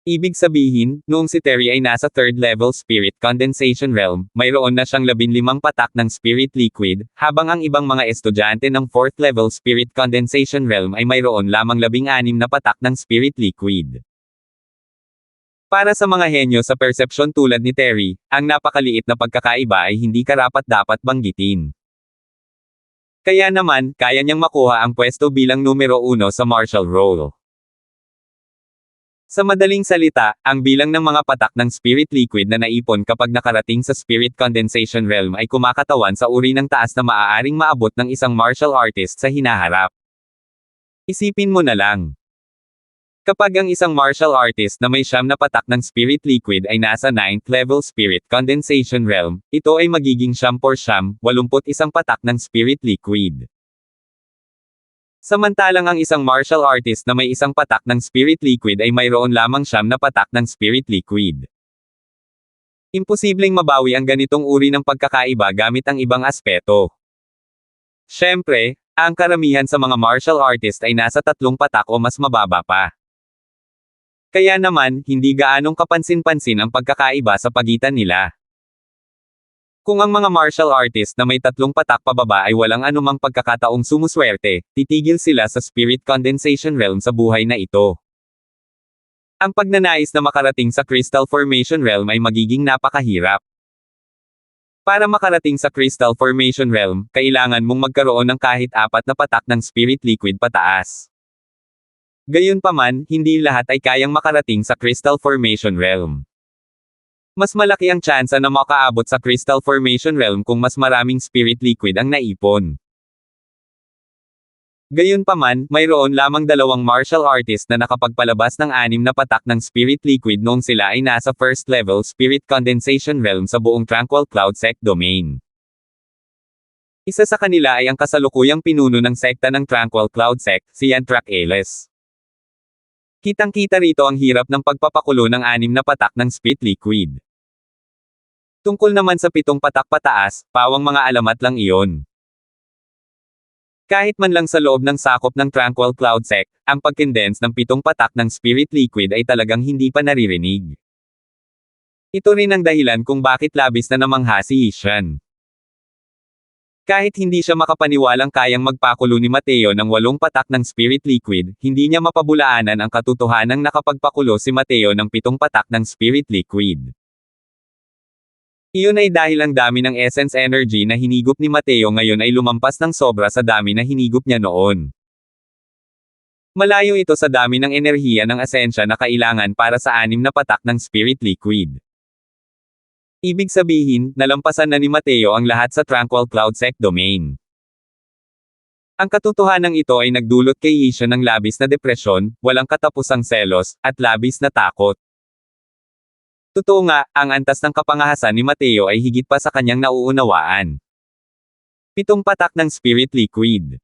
Ibig sabihin, noong si Terry ay nasa third level spirit condensation realm, mayroon na siyang 15 patak ng spirit liquid, habang ang ibang mga estudyante ng fourth level spirit condensation realm ay mayroon lamang 16 na patak ng spirit liquid. Para sa mga henyo sa perception tulad ni Terry, ang napakaliit na pagkakaiba ay hindi karapat-dapat banggitin. Kaya naman, kaya niyang makuha ang pwesto bilang numero 1 sa martial roll. Sa madaling salita, ang bilang ng mga patak ng spirit liquid na naipon kapag nakarating sa spirit condensation realm ay kumakatawan sa uri ng taas na maaaring maabot ng isang martial artist sa hinaharap. Isipin mo na lang. Kapag ang isang martial artist na may 9 na patak ng spirit liquid ay nasa 9th level spirit condensation realm, ito ay magiging 81 patak ng spirit liquid. Samantalang ang isang martial artist na may 1 patak ng spirit liquid ay mayroon lamang 9 na patak ng spirit liquid. Imposibleng mabawi ang ganitong uri ng pagkakaiba gamit ang ibang aspeto. Siyempre, ang karamihan sa mga martial artist ay nasa 3 patak o mas mababa pa. Kaya naman, hindi gaanong kapansin-pansin ang pagkakaiba sa pagitan nila. Kung ang mga martial artist na may 3 patak pababa ay walang anumang pagkakataong sumuswerte, titigil sila sa spirit condensation realm sa buhay na ito. Ang pagnanais na makarating sa crystal formation realm ay magiging napakahirap. Para makarating sa crystal formation realm, kailangan mong magkaroon ng kahit 4 na patak ng spirit liquid pataas. Gayunpaman, hindi lahat ay kayang makarating sa crystal formation realm. Mas malaki ang tsansa na makaabot sa crystal formation realm kung mas maraming spirit liquid ang naipon. Gayunpaman, mayroon lamang 2 martial artist na nakapagpalabas ng 6 na patak ng spirit liquid noong sila ay nasa first level spirit condensation realm sa buong Tranquil Cloud Sect domain. Isa sa kanila ay ang kasalukuyang pinuno ng sekta ng Tranquil Cloud Sect, si Yantrak Ales. Kitang-kita rito ang hirap ng pagpapakulo ng 6 na patak ng spirit liquid. Tungkol naman sa 7 patak pataas, pawang mga alamat lang iyon. Kahit man lang sa loob ng sakop ng Tranquil Cloud Sect, ang pagkondense ng 7 patak ng spirit liquid ay talagang hindi pa naririnig. Ito rin ang dahilan kung bakit labis na namangha si Ishan. Kahit hindi siya makapaniwalang kayang magpakulo ni Mateo ng 8 patak ng spirit liquid, hindi niya mapabulaanan ang katotohanang nakapagpakulo si Mateo ng 7 patak ng spirit liquid. Iyon ay dahil ang dami ng essence energy na hinigop ni Mateo ngayon ay lumampas ng sobra sa dami na hinigop niya noon. Malayo ito sa dami ng enerhiya ng asensya na kailangan para sa 6 na patak ng spirit liquid. Ibig sabihin, nalampasan na ni Mateo ang lahat sa Tranquil Cloud Sect domain. Ang katotohanang ito ay nagdulot kay Isha ng labis na depresyon, walang katapusang selos, at labis na takot. Totoo nga, ang antas ng kapangahasan ni Mateo ay higit pa sa kanyang nauunawaan. 7 patak ng spirit liquid.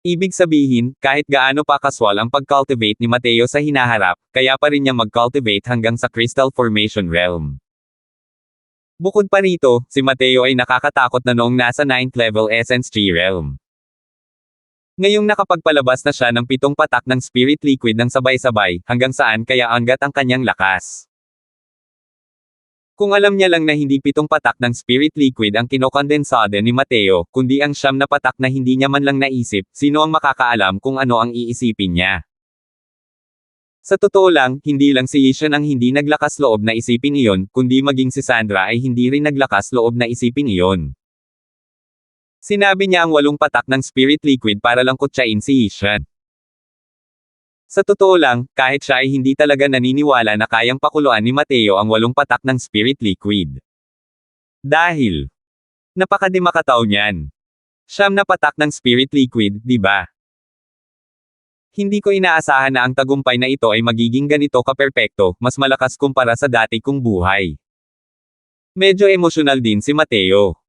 Ibig sabihin, kahit gaano pa kaswal ang pag-cultivate ni Mateo sa hinaharap, kaya pa rin niya mag-cultivate hanggang sa Crystal Formation Realm. Bukod pa rito, si Mateo ay nakakatakot na noong nasa 9th level Essence Tree Realm. Ngayong nakapagpalabas na siya ng 7 patak ng spirit liquid ng sabay-sabay, hanggang saan kaya angat ang kanyang lakas. Kung alam niya lang na hindi 7 patak ng spirit liquid ang kinokondensado ni Mateo, kundi ang 9 na patak na hindi niya man lang naisip, sino ang makakaalam kung ano ang iisipin niya. Sa totoo lang, hindi lang si Ishan ang hindi naglakas loob na isipin iyon, kundi maging si Sandra ay hindi rin naglakas loob na isipin iyon. Sinabi niya ang 8 patak ng spirit liquid para lang kutsain si Ishan. Sa totoo lang, kahit siya ay hindi talaga naniniwala na kayang pakuluan ni Mateo ang 8 patak ng spirit liquid. Dahil, napakadimakataw niyan. 9 na patak ng spirit liquid, di ba? Hindi ko inaasahan na ang tagumpay na ito ay magiging ganito kaperpekto, mas malakas kumpara sa dati kong buhay. Medyo emosyonal din si Mateo.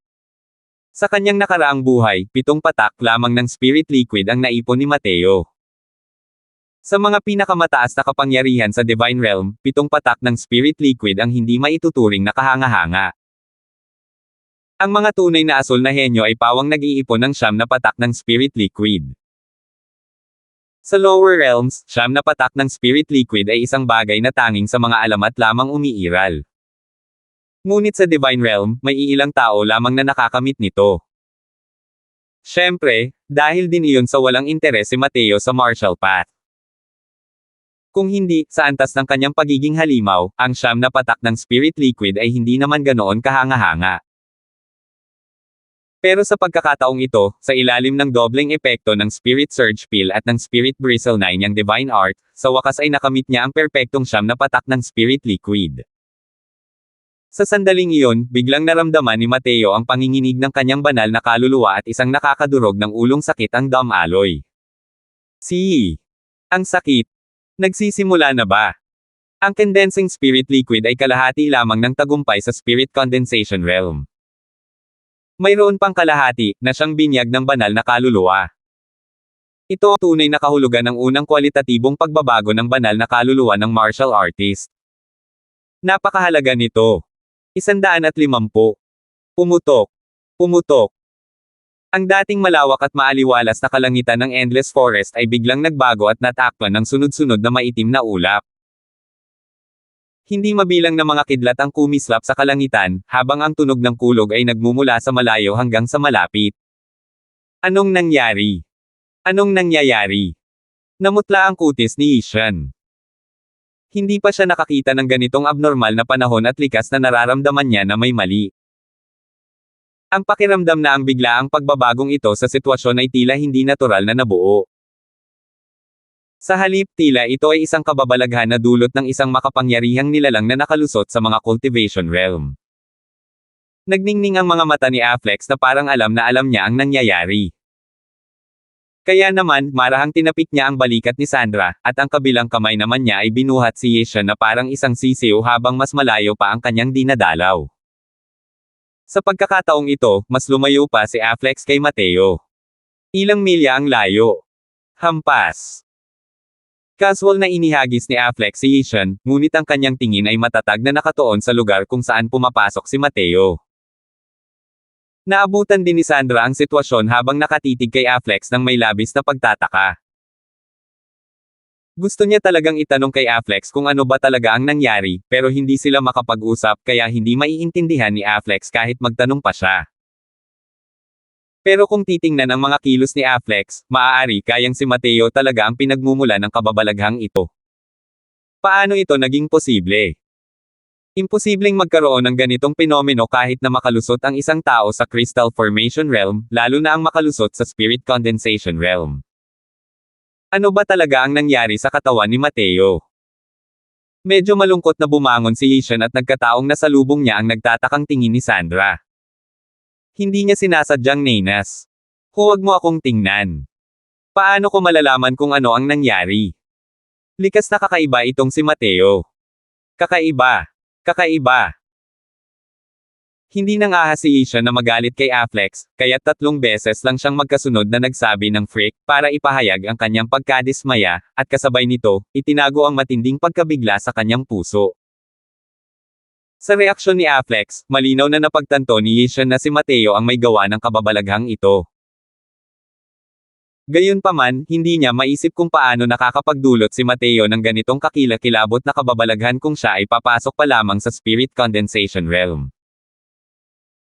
Sa kanyang nakaraang buhay, 7 patak lamang ng spirit liquid ang naipon ni Mateo. Sa mga pinakamataas na kapangyarihan sa Divine Realm, 7 patak ng spirit liquid ang hindi maituturing na kahanga-hanga. Ang mga tunay na asol na henyo ay pawang nag-iipon ng 9 na patak ng spirit liquid. Sa lower realms, 9 na patak ng spirit liquid ay isang bagay na tanging sa mga alamat lamang umiiral. Ngunit sa Divine Realm, may iilang tao lamang na nakakamit nito. Siyempre, dahil din iyon sa walang interes si Mateo sa martial path. Kung hindi, sa antas ng kanyang pagiging halimaw, ang 9 na patak ng spirit liquid ay hindi naman ganoon kahanga-hanga. Pero sa pagkakataong ito, sa ilalim ng dobleng epekto ng Spirit Surge Pill at ng Spirit Bristle 9 niyang Divine Art, sa wakas ay nakamit niya ang perpektong 9 na patak ng spirit liquid. Sa sandaling iyon, biglang naramdaman ni Mateo ang panginginig ng kanyang banal na kaluluwa at isang nakakadurog ng ulong sakit ang Dam Alloy. Ang sakit. Nagsisimula na ba? Ang condensing spirit liquid ay kalahati lamang ng tagumpay sa spirit condensation realm. Mayroon pang kalahati, na siyang binyag ng banal na kaluluwa. Ito ang tunay na kahulugan ng unang kwalitatibong pagbabago ng banal na kaluluwa ng martial artist. Napakahalaga nito. 150. Pumutok. Pumutok. Ang dating malawak at maaliwalas na kalangitan ng Endless Forest ay biglang nagbago at natakpan ng sunod-sunod na maitim na ulap. Hindi mabilang na mga kidlat ang kumislap sa kalangitan, habang ang tunog ng kulog ay nagmumula sa malayo hanggang sa malapit. Anong nangyari? Anong nangyayari? Namutla ang kutis ni Ishan. Hindi pa siya nakakita ng ganitong abnormal na panahon at likas na nararamdaman niya na may mali. Ang pakiramdam na ang biglaang pagbabagong ito sa sitwasyon ay tila hindi natural na nabuo. Sa halip tila ito ay isang kababalaghan na dulot ng isang makapangyarihang nilalang na nakalusot sa mga cultivation realm. Nagningning ang mga mata ni Afflex na parang alam na alam niya ang nangyayari. Kaya naman, marahang tinapik niya ang balikat ni Sandra, at ang kabilang kamay naman niya ay binuhat si Yesha na parang isang sisiw habang mas malayo pa ang kanyang dinadalaw. Sa pagkakataong ito, mas lumayo pa si Afflex kay Mateo. Ilang milya ang layo. Hampas. Casual na inihagis ni Affleck si Yishan, ngunit ang kanyang tingin ay matatag na nakatuon sa lugar kung saan pumapasok si Mateo. Naabutan din ni Sandra ang sitwasyon habang nakatitig kay Affleck nang may labis na pagtataka. Gusto niya talagang itanong kay Affleck kung ano ba talaga ang nangyari, pero hindi sila makapag-usap kaya hindi maiintindihan ni Affleck kahit magtanong pa siya. Pero kung titingnan ang mga kilos ni Affleck, maaari kayang si Mateo talaga ang pinagmumula ng kababalaghang ito. Paano ito naging posible? Imposibleng magkaroon ng ganitong penomeno kahit na makalusot ang isang tao sa crystal formation realm, lalo na ang makalusot sa spirit condensation realm. Ano ba talaga ang nangyari sa katawan ni Mateo? Medyo malungkot na bumangon si Yishan at nagkataong nasalubong niya ang nagtatakang tingin ni Sandra. Hindi niya sinasadyang nenas. Huwag mo akong tingnan. Paano ko malalaman kung ano ang nangyari? Likas na kakaiba itong si Mateo. Kakaiba. Kakaiba. Hindi nang ahas si Isha na magalit kay Affleck, kaya 3 beses lang siyang magkasunod na nagsabi ng freak para ipahayag ang kanyang pagkadismaya, at kasabay nito, itinago ang matinding pagkabigla sa kanyang puso. Sa reaksyon ni Affleck, malinaw na napagtanto ni Yishan na si Mateo ang may gawa ng kababalaghang ito. Gayunpaman, hindi niya maisip kung paano nakakapagdulot si Mateo ng ganitong kakilakilabot na kababalaghan kung siya ay papasok pa lamang sa spirit condensation realm.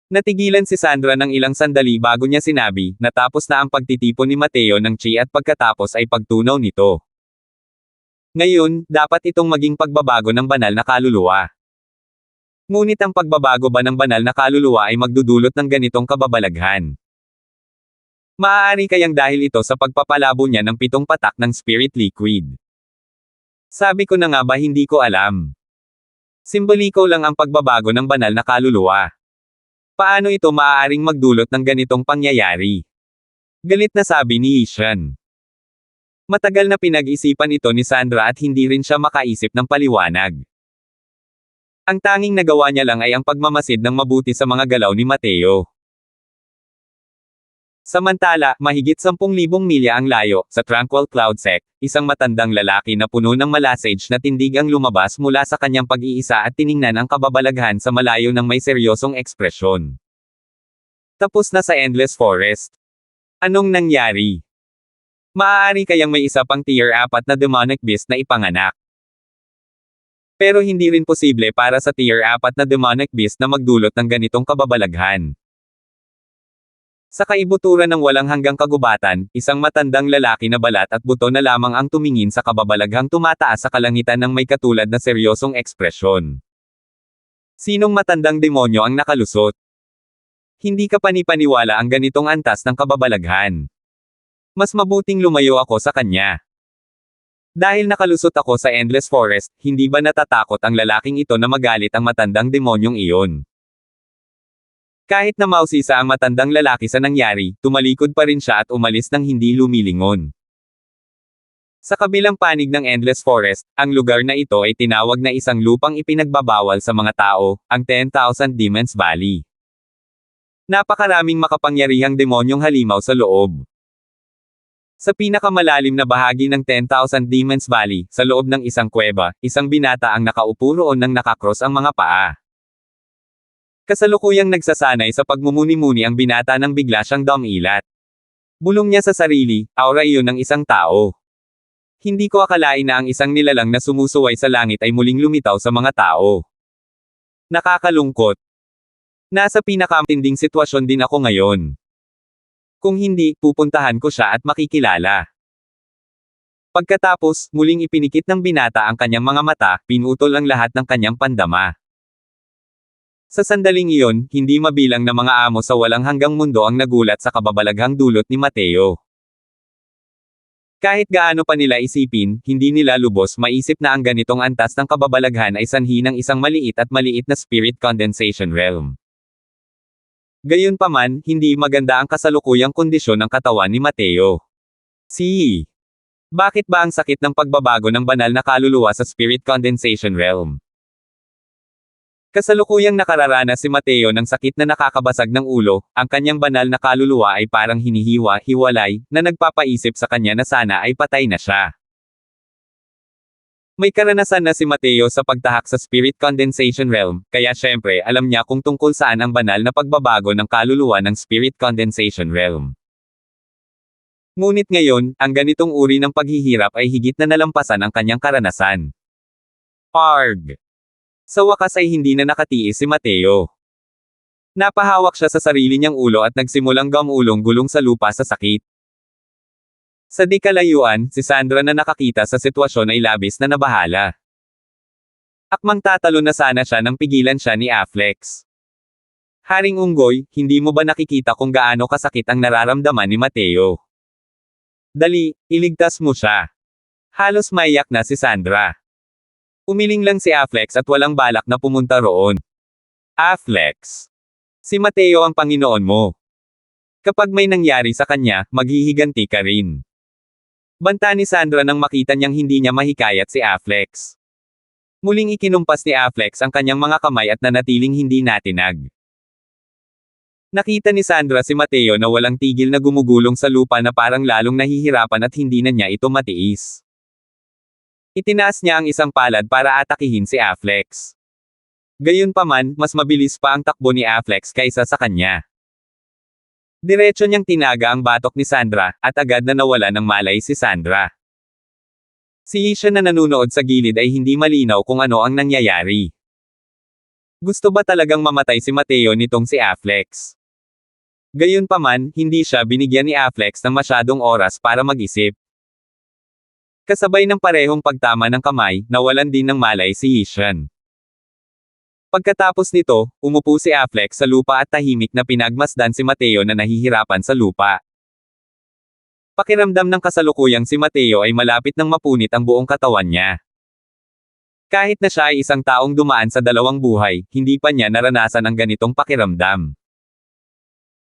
Natigilan si Sandra ng ilang sandali bago niya sinabi, natapos na ang pagtitipon ni Mateo ng chi at pagkatapos ay pagtunaw nito. Ngayon, dapat itong maging pagbabago ng banal na kaluluwa. Ngunit ang pagbabago ba ng banal na kaluluwa ay magdudulot ng ganitong kababalaghan? Maaari kayang dahil ito sa pagpapalabo niya ng 7 patak ng spirit liquid. Sabi ko na nga ba hindi ko alam. Simboliko lang ang pagbabago ng banal na kaluluwa. Paano ito maaaring magdulot ng ganitong pangyayari? Galit na sabi ni Yishan. Matagal na pinag-isipan ito ni Sandra at hindi rin siya makaisip ng paliwanag. Ang tanging nagawa niya lang ay ang pagmamasid ng mabuti sa mga galaw ni Mateo. Samantala, mahigit 10,000 milya ang layo, sa Tranquil Cloud Sect, isang matandang lalaki na puno ng malasage na tindig ang lumabas mula sa kanyang pag-iisa at tiningnan ang kababalaghan sa malayo ng may seryosong ekspresyon. Tapos na sa Endless Forest. Anong nangyari? Maaari kayang may isa pang tier 4 na demonic beast na ipanganak. Pero hindi rin posible para sa tier 4 na demonic beast na magdulot ng ganitong kababalaghan. Sa kaibuturan ng walang hanggang kagubatan, isang matandang lalaki na balat at buto na lamang ang tumingin sa kababalaghang tumataas sa kalangitan ng may katulad na seryosong ekspresyon. Sinong matandang demonyo ang nakalusot? Hindi ka panipaniwala ang ganitong antas ng kababalaghan. Mas mabuting lumayo ako sa kanya. Dahil nakalusot ako sa Endless Forest, hindi ba natatakot ang lalaking ito na magalit ang matandang demonyong iyon? Kahit na mausisa ang matandang lalaki sa nangyari, tumalikod pa rin siya at umalis nang hindi lumilingon. Sa kabilang panig ng Endless Forest, ang lugar na ito ay tinawag na isang lupang ipinagbabawal sa mga tao, ang 10,000 Demons Valley. Napakaraming makapangyarihang demonyong halimaw sa loob. Sa pinakamalalim na bahagi ng 10,000 Demons Valley, sa loob ng isang kuweba, isang binata ang nakaupo roon nang nakakross ang mga paa. Kasalukuyang nagsasanay sa pagmumuni-muni ang binata nang bigla siyang dumilat. Bulong niya sa sarili, aura iyon ng isang tao. Hindi ko akalain na ang isang nilalang na sumusuway sa langit ay muling lumitaw sa mga tao. Nakakalungkot. Nasa pinakamtinding sitwasyon din ako ngayon. Kung hindi, pupuntahan ko siya at makikilala. Pagkatapos, muling ipinikit ng binata ang kanyang mga mata, pinutol ang lahat ng kanyang pandama. Sa sandaling iyon, hindi mabilang na mga amo sa walang hanggang mundo ang nagulat sa kababalaghang dulot ni Mateo. Kahit gaano pa nila isipin, hindi nila lubos maisip na ang ganitong antas ng kababalaghan ay sanhi ng isang maliit at maliit na spirit condensation realm. Gayunpaman, hindi maganda ang kasalukuyang kondisyon ng katawan ni Mateo. Bakit ba ang sakit ng pagbabago ng banal na kaluluwa sa spirit condensation realm? Kasalukuyang nakararanas si Mateo ng sakit na nakakabasag ng ulo, ang kanyang banal na kaluluwa ay parang hinihiwa-hiwalay, na nagpapaisip sa kanya na sana ay patay na siya. May karanasan na si Mateo sa pagtahak sa Spirit Condensation Realm, kaya syempre alam niya kung tungkol saan ang banal na pagbabago ng kaluluwa ng Spirit Condensation Realm. Ngunit ngayon, ang ganitong uri ng paghihirap ay higit na nalampasan ang kanyang karanasan. Arg! Sa wakas ay hindi na nakatiis si Mateo. Napahawak siya sa sarili niyang ulo at nagsimulang gumulong-gulong sa lupa sa sakit. Sa di kalayuan, si Sandra na nakakita sa sitwasyon ay labis na nabahala. Akmang tatalo na sana siya nang pigilan siya ni Afflex. Haring Unggoy, hindi mo ba nakikita kung gaano kasakit ang nararamdaman ni Mateo? Dali, iligtas mo siya. Halos maiyak na si Sandra. Umiling lang si Afflex at walang balak na pumunta roon. Afflex. Si Mateo ang Panginoon mo. Kapag may nangyari sa kanya, maghihiganti ka rin. Banta ni Sandra nang makita niyang hindi niya mahikayat si Afflex. Muling ikinumpas ni Afflex ang kanyang mga kamay at nanatiling hindi natinag. Nakita ni Sandra si Mateo na walang tigil na gumugulong sa lupa na parang lalong nahihirapan at hindi na niya ito matiis. Itinaas niya ang isang palad para atakihin si Afflex. Gayunpaman, mas mabilis pa ang takbo ni Afflex kaysa sa kanya. Diretso niyang tinaga ang batok ni Sandra, at agad na nawala ng malay si Sandra. Si Isha na nanunood sa gilid ay hindi malinaw kung ano ang nangyayari. Gusto ba talagang mamatay si Mateo nitong si Afflex? Gayunpaman, hindi siya binigyan ni Afflex ng masyadong oras para mag-isip. Kasabay ng parehong pagtama ng kamay, nawalan din ng malay si Ishan. Pagkatapos nito, umupo si Afflex sa lupa at tahimik na pinagmasdan si Mateo na nahihirapan sa lupa. Pakiramdam ng kasalukuyang si Mateo ay malapit nang mapunit ang buong katawan niya. Kahit na siya ay isang taong dumaan sa dalawang buhay, hindi pa niya naranasan ang ganitong pakiramdam.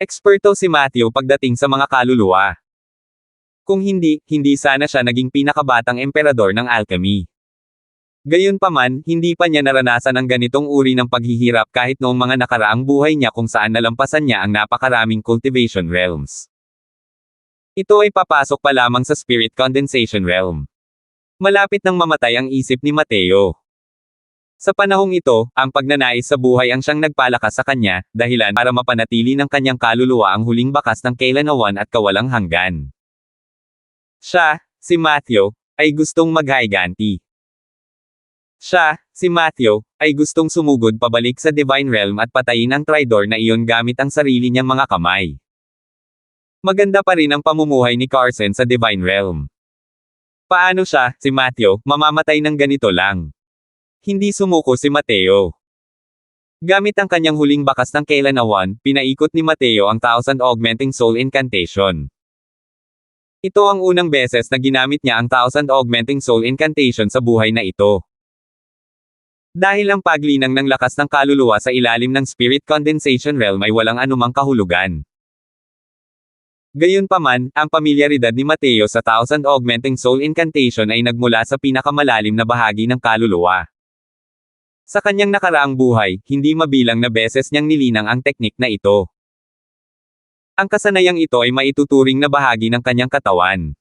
Eksperto si Matthew pagdating sa mga kaluluwa. Kung hindi sana siya naging pinakabatang emperador ng alchemy. Gayunpaman, hindi pa niya naranasan ang ganitong uri ng paghihirap kahit noong mga nakaraang buhay niya kung saan nalampasan niya ang napakaraming cultivation realms. Ito ay papasok pa lamang sa Spirit Condensation Realm. Malapit nang mamatay ang isip ni Mateo. Sa panahong ito, ang pagnanais sa buhay ang siyang nagpalakas sa kanya, dahilan para mapanatili ng kanyang kaluluwa ang huling bakas ng kailanawan at kawalang hanggan. Siya, si Matthew, ay gustong maghiganti. Siya, si Matthew, ay gustong sumugod pabalik sa Divine Realm at patayin ang Tridor na iyon gamit ang sarili niyang mga kamay. Maganda pa rin ang pamumuhay ni Carson sa Divine Realm. Paano siya, si Matthew, mamamatay ng ganito lang? Hindi sumuko si Mateo. Gamit ang kanyang huling bakas ng kailanawan, pinaikot ni Mateo ang Thousand Augmenting Soul Incantation. Ito ang unang beses na ginamit niya ang Thousand Augmenting Soul Incantation sa buhay na ito. Dahil ang paglinang ng lakas ng kaluluwa sa ilalim ng Spirit Condensation Realm ay walang anumang kahulugan. Gayunpaman, ang pamilyaridad ni Mateo sa Thousand Augmenting Soul Incantation ay nagmula sa pinakamalalim na bahagi ng kaluluwa. Sa kanyang nakaraang buhay, hindi mabilang na beses niyang nilinang ang teknik na ito. Ang kasanayang ito ay maituturing na bahagi ng kanyang katawan.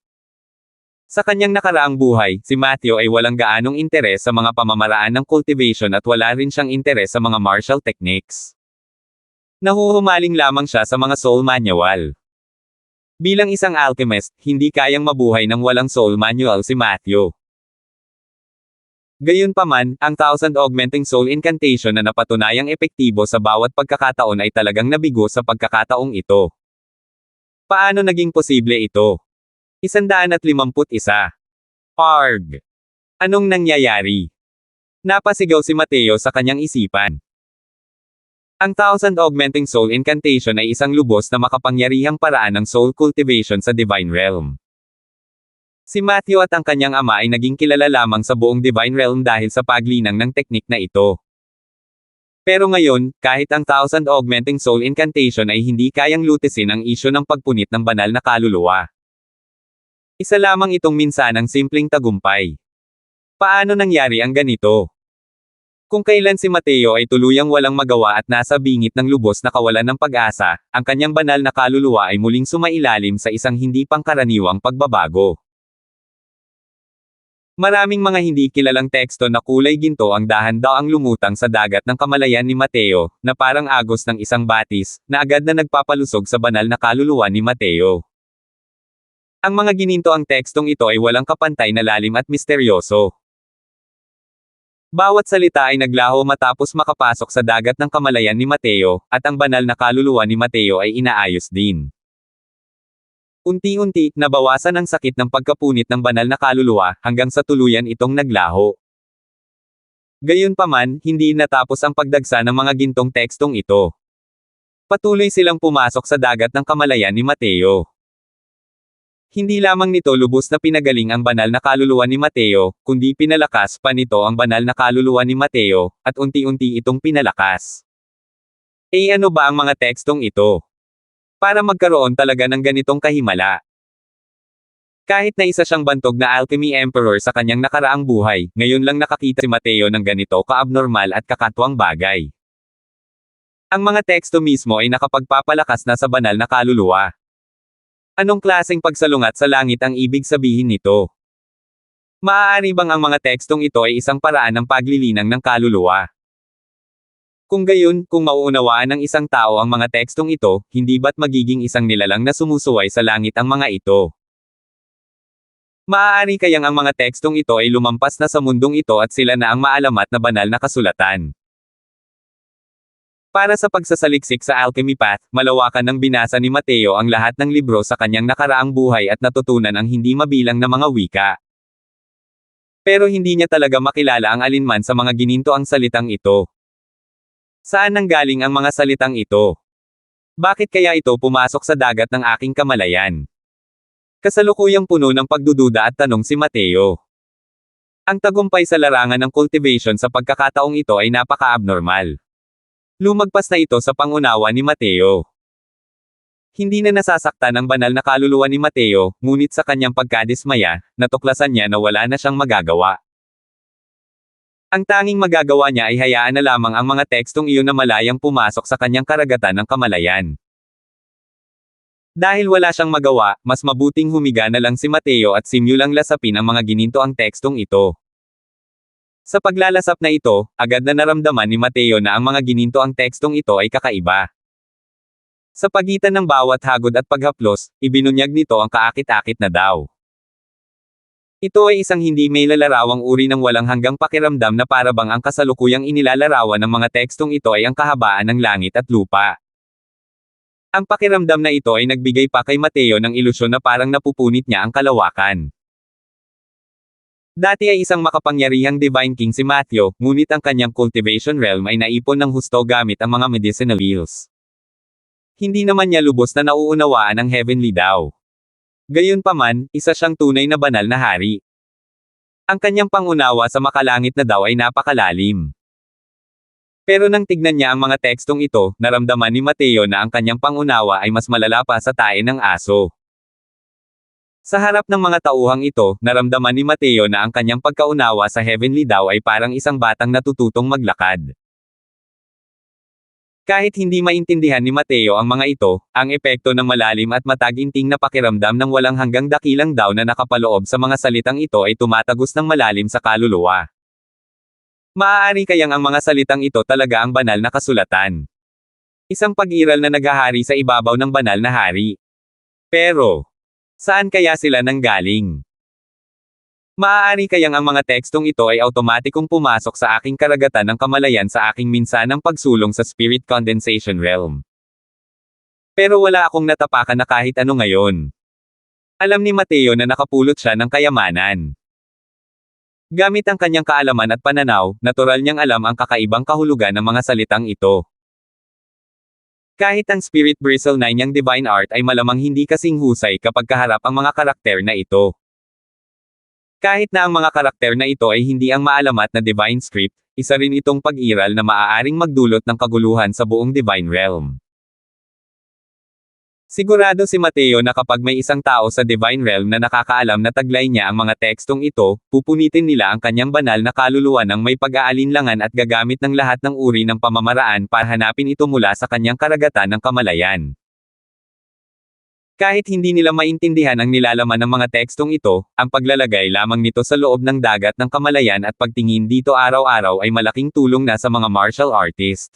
Sa kanyang nakaraang buhay, si Matthew ay walang gaanong interes sa mga pamamaraan ng cultivation at wala rin siyang interes sa mga martial techniques. Nahuhumaling lamang siya sa mga soul manual. Bilang isang alchemist, hindi kayang mabuhay ng walang soul manual si Matthew. Gayunpaman, ang Thousand Augmenting Soul Incantation na napatunayang epektibo sa bawat pagkakataon ay talagang nabigo sa pagkakataong ito. Paano naging posible ito? 151. Arg! Anong nangyayari? Napasigaw si Mateo sa kanyang isipan. Ang Thousand Augmenting Soul Incantation ay isang lubos na makapangyarihang paraan ng soul cultivation sa Divine Realm. Si Matthew at ang kanyang ama ay naging kilala lamang sa buong Divine Realm dahil sa paglinang ng teknik na ito. Pero ngayon, kahit ang Thousand Augmenting Soul Incantation ay hindi kayang lutisin ang isyu ng pagpunit ng banal na kaluluwa. Isa lamang itong minsanang simpleng tagumpay. Paano nangyari ang ganito? Kung kailan si Mateo ay tuluyang walang magawa at nasa bingit ng lubos na kawalan ng pag-asa, ang kanyang banal na kaluluwa ay muling sumailalim sa isang hindi pangkaraniwang pagbabago. Maraming mga hindi kilalang teksto na kulay ginto ang dahan-daang lumutang sa dagat ng kamalayan ni Mateo, na parang agos ng isang batis, na agad na nagpapalusog sa banal na kaluluwa ni Mateo. Ang mga gininto ang tekstong ito ay walang kapantay na lalim at misteryoso. Bawat salita ay naglaho matapos makapasok sa dagat ng kamalayan ni Mateo, at ang banal na kaluluwa ni Mateo ay inaayos din. Unti-unti, nabawasan ang sakit ng pagkapunit ng banal na kaluluwa, hanggang sa tuluyan itong naglaho. Gayunpaman, hindi natapos ang pagdagsa ng mga gintong tekstong ito. Patuloy silang pumasok sa dagat ng kamalayan ni Mateo. Hindi lamang nito lubos na pinagaling ang banal na kaluluwa ni Mateo, kundi pinalakas pa nito ang banal na kaluluwa ni Mateo, at unti-unti itong pinalakas. Ano ba ang mga tekstong ito? Para magkaroon talaga ng ganitong kahimala. Kahit na isa siyang bantog na alchemy emperor sa kanyang nakaraang buhay, ngayon lang nakakita si Mateo ng ganito ka-abnormal at kakatwang bagay. Ang mga teksto mismo ay nakapagpapalakas na sa banal na kaluluwa. Anong klaseng pagsalungat sa langit ang ibig sabihin nito? Maaari bang ang mga tekstong ito ay isang paraan ng paglilinang ng kaluluwa? Kung gayon, kung mauunawaan ng isang tao ang mga tekstong ito, hindi ba't magiging isang nilalang na sumusuway sa langit ang mga ito? Maaari kayang ang mga tekstong ito ay lumampas na sa mundong ito at sila na ang maalamat na banal na kasulatan. Para sa pagsasaliksik sa alchemy path, malawakan ng binasa ni Mateo ang lahat ng libro sa kanyang nakaraang buhay at natutunan ang hindi mabilang na mga wika. Pero hindi niya talaga makilala ang alinman sa mga gininto ang salitang ito. Saan nanggaling ang mga salitang ito? Bakit kaya ito pumasok sa dagat ng aking kamalayan? Kasalukuyang puno ng pagdududa at tanong si Mateo. Ang tagumpay sa larangan ng cultivation sa pagkakataong ito ay napaka-abnormal. Lumagpas na ito sa pangunawa ni Mateo. Hindi na nasasaktan ang banal na kaluluwa ni Mateo, ngunit sa kanyang pagkadismaya, natuklasan niya na wala na siyang magagawa. Ang tanging magagawa niya ay hayaan na lamang ang mga tekstong iyon na malayang pumasok sa kanyang karagatan ng kamalayan. Dahil wala siyang magawa, mas mabuting humiga na lang si Mateo at simulang lasapin ang mga gininto ang tekstong ito. Sa paglalasap na ito, agad na naramdaman ni Mateo na ang mga gininto ang tekstong ito ay kakaiba. Sa pagitan ng bawat hagod at paghaplos, ibinunyag nito ang kaakit-akit na daw. Ito ay isang hindi may lalarawang uri ng walang hanggang pakiramdam na parabang ang kasalukuyang inilalarawan ng mga tekstong ito ay ang kahabaan ng langit at lupa. Ang pakiramdam na ito ay nagbigay pa kay Mateo ng ilusyon na parang napupunit niya ang kalawakan. Dati ay isang makapangyarihang divine king si Mateo, ngunit ang kanyang cultivation realm ay naipon ng husto gamit ang mga medicinal heals. Hindi naman niya lubos na nauunawaan ang heavenly daw. Gayunpaman, isa siyang tunay na banal na hari. Ang kanyang pangunawa sa makalangit na daw ay napakalalim. Pero nang tignan niya ang mga tekstong ito, naramdaman ni Mateo na ang kanyang pangunawa ay mas malala pa sa tae ng aso. Sa harap ng mga tauhang ito, naramdaman ni Mateo na ang kanyang pagkaunawa sa heavenly daw ay parang isang batang natututong maglakad. Kahit hindi maintindihan ni Mateo ang mga ito, ang epekto ng malalim at mataginting na pakiramdam ng walang hanggang dakilang daw na nakapaloob sa mga salitang ito ay tumatagos ng malalim sa kaluluwa. Maaari kayang ang mga salitang ito talaga ang banal na kasulatan. Isang pag-iral na naghahari sa ibabaw ng banal na hari. Pero, saan kaya sila nanggaling? Maaari kayang ang mga tekstong ito ay automatikong pumasok sa aking karagatan ng kamalayan sa aking minsanang pagsulong sa spirit condensation realm. Pero wala akong natapakan na kahit ano ngayon. Alam ni Mateo na nakapulot siya ng kayamanan. Gamit ang kanyang kaalaman at pananaw, natural niyang alam ang kakaibang kahulugan ng mga salitang ito. Kahit ang Spirit Bristle 9 niyang divine art ay malamang hindi kasing husay kapag kaharap ang mga karakter na ito. Kahit na ang mga karakter na ito ay hindi ang maalamat na divine script, isa rin itong pag-iral na maaaring magdulot ng kaguluhan sa buong divine realm. Sigurado si Mateo na kapag may isang tao sa divine realm na nakakaalam na taglay niya ang mga tekstong ito, pupunitin nila ang kanyang banal na kaluluwa ng may pag-aalinlangan at gagamit ng lahat ng uri ng pamamaraan para hanapin ito mula sa kanyang karagatan ng kamalayan. Kahit hindi nila maintindihan ang nilalaman ng mga tekstong ito, ang paglalagay lamang nito sa loob ng dagat ng kamalayan at pagtingin dito araw-araw ay malaking tulong na sa mga martial artist.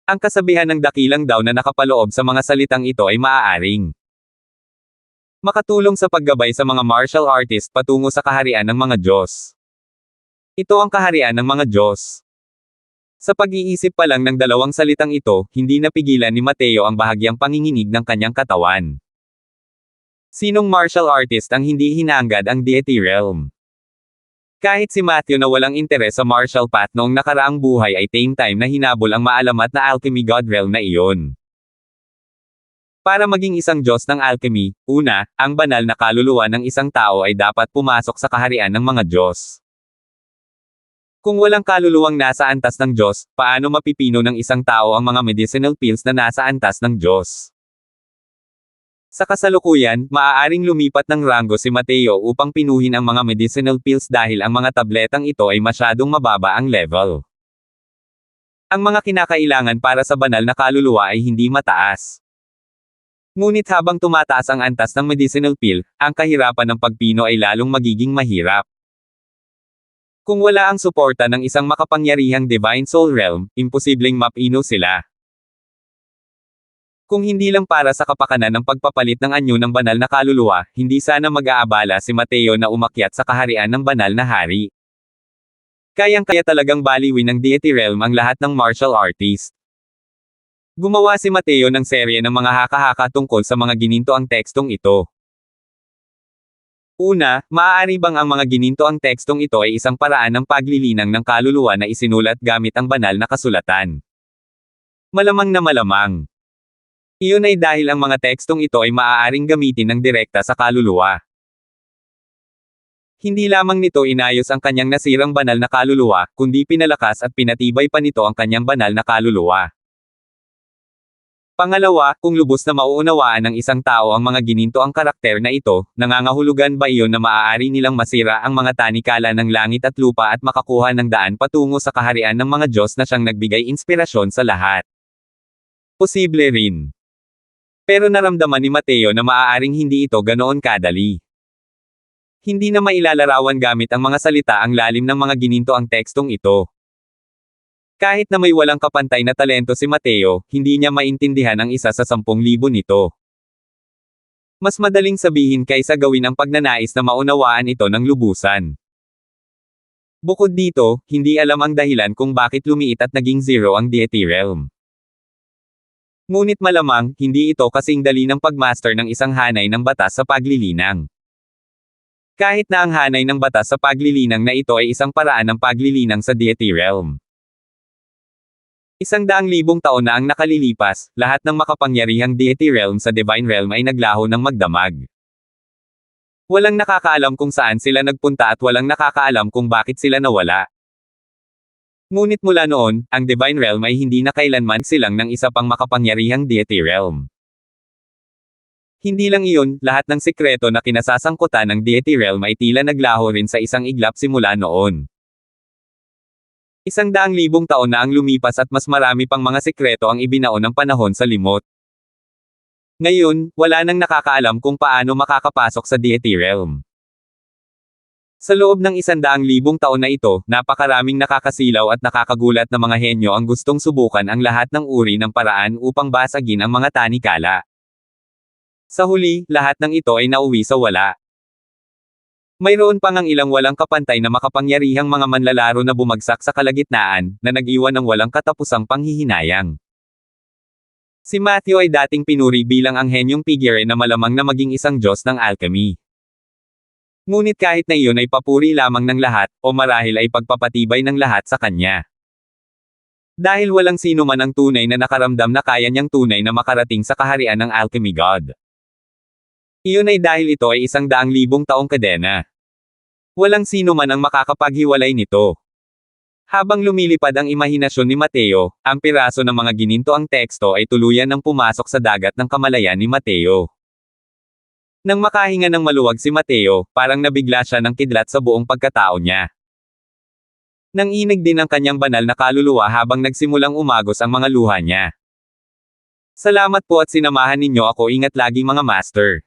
Ang kasabihan ng dakilang daw na nakapaloob sa mga salitang ito ay maaaring makatulong sa paggabay sa mga martial artist patungo sa kaharian ng mga Diyos. Ito ang kaharian ng mga Diyos. Sa pag-iisip pa lang ng dalawang salitang ito, hindi napigilan ni Mateo ang bahagyang panginginig ng kanyang katawan. Sinong martial artist ang hindi hinaanggad ang deity realm? Kahit si Matthew na walang interes sa martial path noong nakaraang buhay ay same time na hinabol ang maalamat na alchemy god realm na iyon. Para maging isang Diyos ng alchemy, una, ang banal na kaluluwa ng isang tao ay dapat pumasok sa kaharian ng mga Diyos. Kung walang kaluluwang nasa antas ng Diyos, paano mapipino ng isang tao ang mga medicinal pills na nasa antas ng Diyos? Sa kasalukuyan, maaaring lumipat ng ranggo si Mateo upang pinuhin ang mga medicinal pills dahil ang mga tabletang ito ay masyadong mababa ang level. Ang mga kinakailangan para sa banal na kaluluwa ay hindi mataas. Ngunit habang tumataas ang antas ng medicinal pill, ang kahirapan ng pagpino ay lalong magiging mahirap. Kung wala ang suporta ng isang makapangyarihang Divine Soul Realm, imposibleng mapino sila. Kung hindi lang para sa kapakanan ng pagpapalit ng anyo ng banal na kaluluwa, hindi sana mag-aabala si Mateo na umakyat sa kaharian ng banal na hari. Kayang-kaya talagang baliwin ng deity realm ang lahat ng martial artist. Gumawa si Mateo ng serye ng mga haka-haka tungkol sa mga ginintoang tekstong ito. Una, maaari bang ang mga ginintoang tekstong ito ay isang paraan ng paglilinang ng kaluluwa na isinulat gamit ang banal na kasulatan? Malamang na malamang. Iyon ay dahil ang mga tekstong ito ay maaaring gamitin ng direkta sa kaluluwa. Hindi lamang nito inayos ang kanyang nasirang banal na kaluluwa, kundi pinalakas at pinatibay pa nito ang kanyang banal na kaluluwa. Pangalawa, kung lubos na mauunawaan ng isang tao ang mga ginintoang karakter na ito, nangangahulugan ba iyon na maaari nilang masira ang mga tanikala ng langit at lupa at makakuha ng daan patungo sa kaharian ng mga Diyos na siyang nagbigay inspirasyon sa lahat? Posible rin. Pero naramdaman ni Mateo na maaaring hindi ito ganoon kadali. Hindi na mailalarawan gamit ang mga salita ang lalim ng mga ginintoang tekstong ito. Kahit na may walang kapantay na talento si Mateo, hindi niya maintindihan ang isa sa 10,000 nito. Mas madaling sabihin kaysa gawin ang pagnanais na maunawaan ito ng lubusan. Bukod dito, hindi alam ang dahilan kung bakit lumiit at naging zero ang deity realm. Ngunit malamang, hindi ito kasing dali ng pagmaster ng isang hanay ng batas sa paglilinang. Kahit na ang hanay ng batas sa paglilinang na ito ay isang paraan ng paglilinang sa deity realm. 100,000 taon na ang nakalilipas, lahat ng makapangyarihang deity realm sa divine realm ay naglaho ng magdamag. Walang nakakaalam kung saan sila nagpunta at walang nakakaalam kung bakit sila nawala. Ngunit mula noon, ang divine realm ay hindi na kailanman silang ng isa pang makapangyarihang deity realm. Hindi lang iyon, lahat ng sikreto na kinasasangkutan ng deity realm ay tila naglaho rin sa isang iglap simula noon. 100,000 taon na ang lumipas at mas marami pang mga sikreto ang ibinao ng panahon sa limot. Ngayon, wala nang nakakaalam kung paano makakapasok sa deity realm. Sa loob ng 100,000 taon na ito, napakaraming nakakasilaw at nakakagulat na mga henyo ang gustong subukan ang lahat ng uri ng paraan upang basagin ang mga tanikala. Sa huli, lahat ng ito ay nauwi sa wala. Mayroon pang ang ilang walang kapantay na makapangyarihang mga manlalaro na bumagsak sa kalagitnaan, na nag-iwan ng walang katapusang panghihinayang. Si Matthew ay dating pinuri bilang ang henyong figure na malamang na maging isang Diyos ng alchemy. Ngunit kahit na iyon ay papuri lamang ng lahat, o marahil ay pagpapatibay ng lahat sa kanya. Dahil walang sino man ang tunay na nakaramdam na kaya niyang tunay na makarating sa kaharian ng alchemy god. Iyon ay dahil ito ay 100,000 taong kadena. Walang sino man ang makakapaghiwalay nito. Habang lumilipad ang imahinasyon ni Mateo, ang piraso ng mga ginintoang teksto ay tuluyan ng pumasok sa dagat ng kamalayan ni Mateo. Nang makahinga ng maluwag si Mateo, parang nabigla siya ng kidlat sa buong pagkatao niya. Nanginig din ang kanyang banal na kaluluwa habang nagsimulang umagos ang mga luha niya. Salamat po at sinamahan ninyo ako, ingat lagi mga master.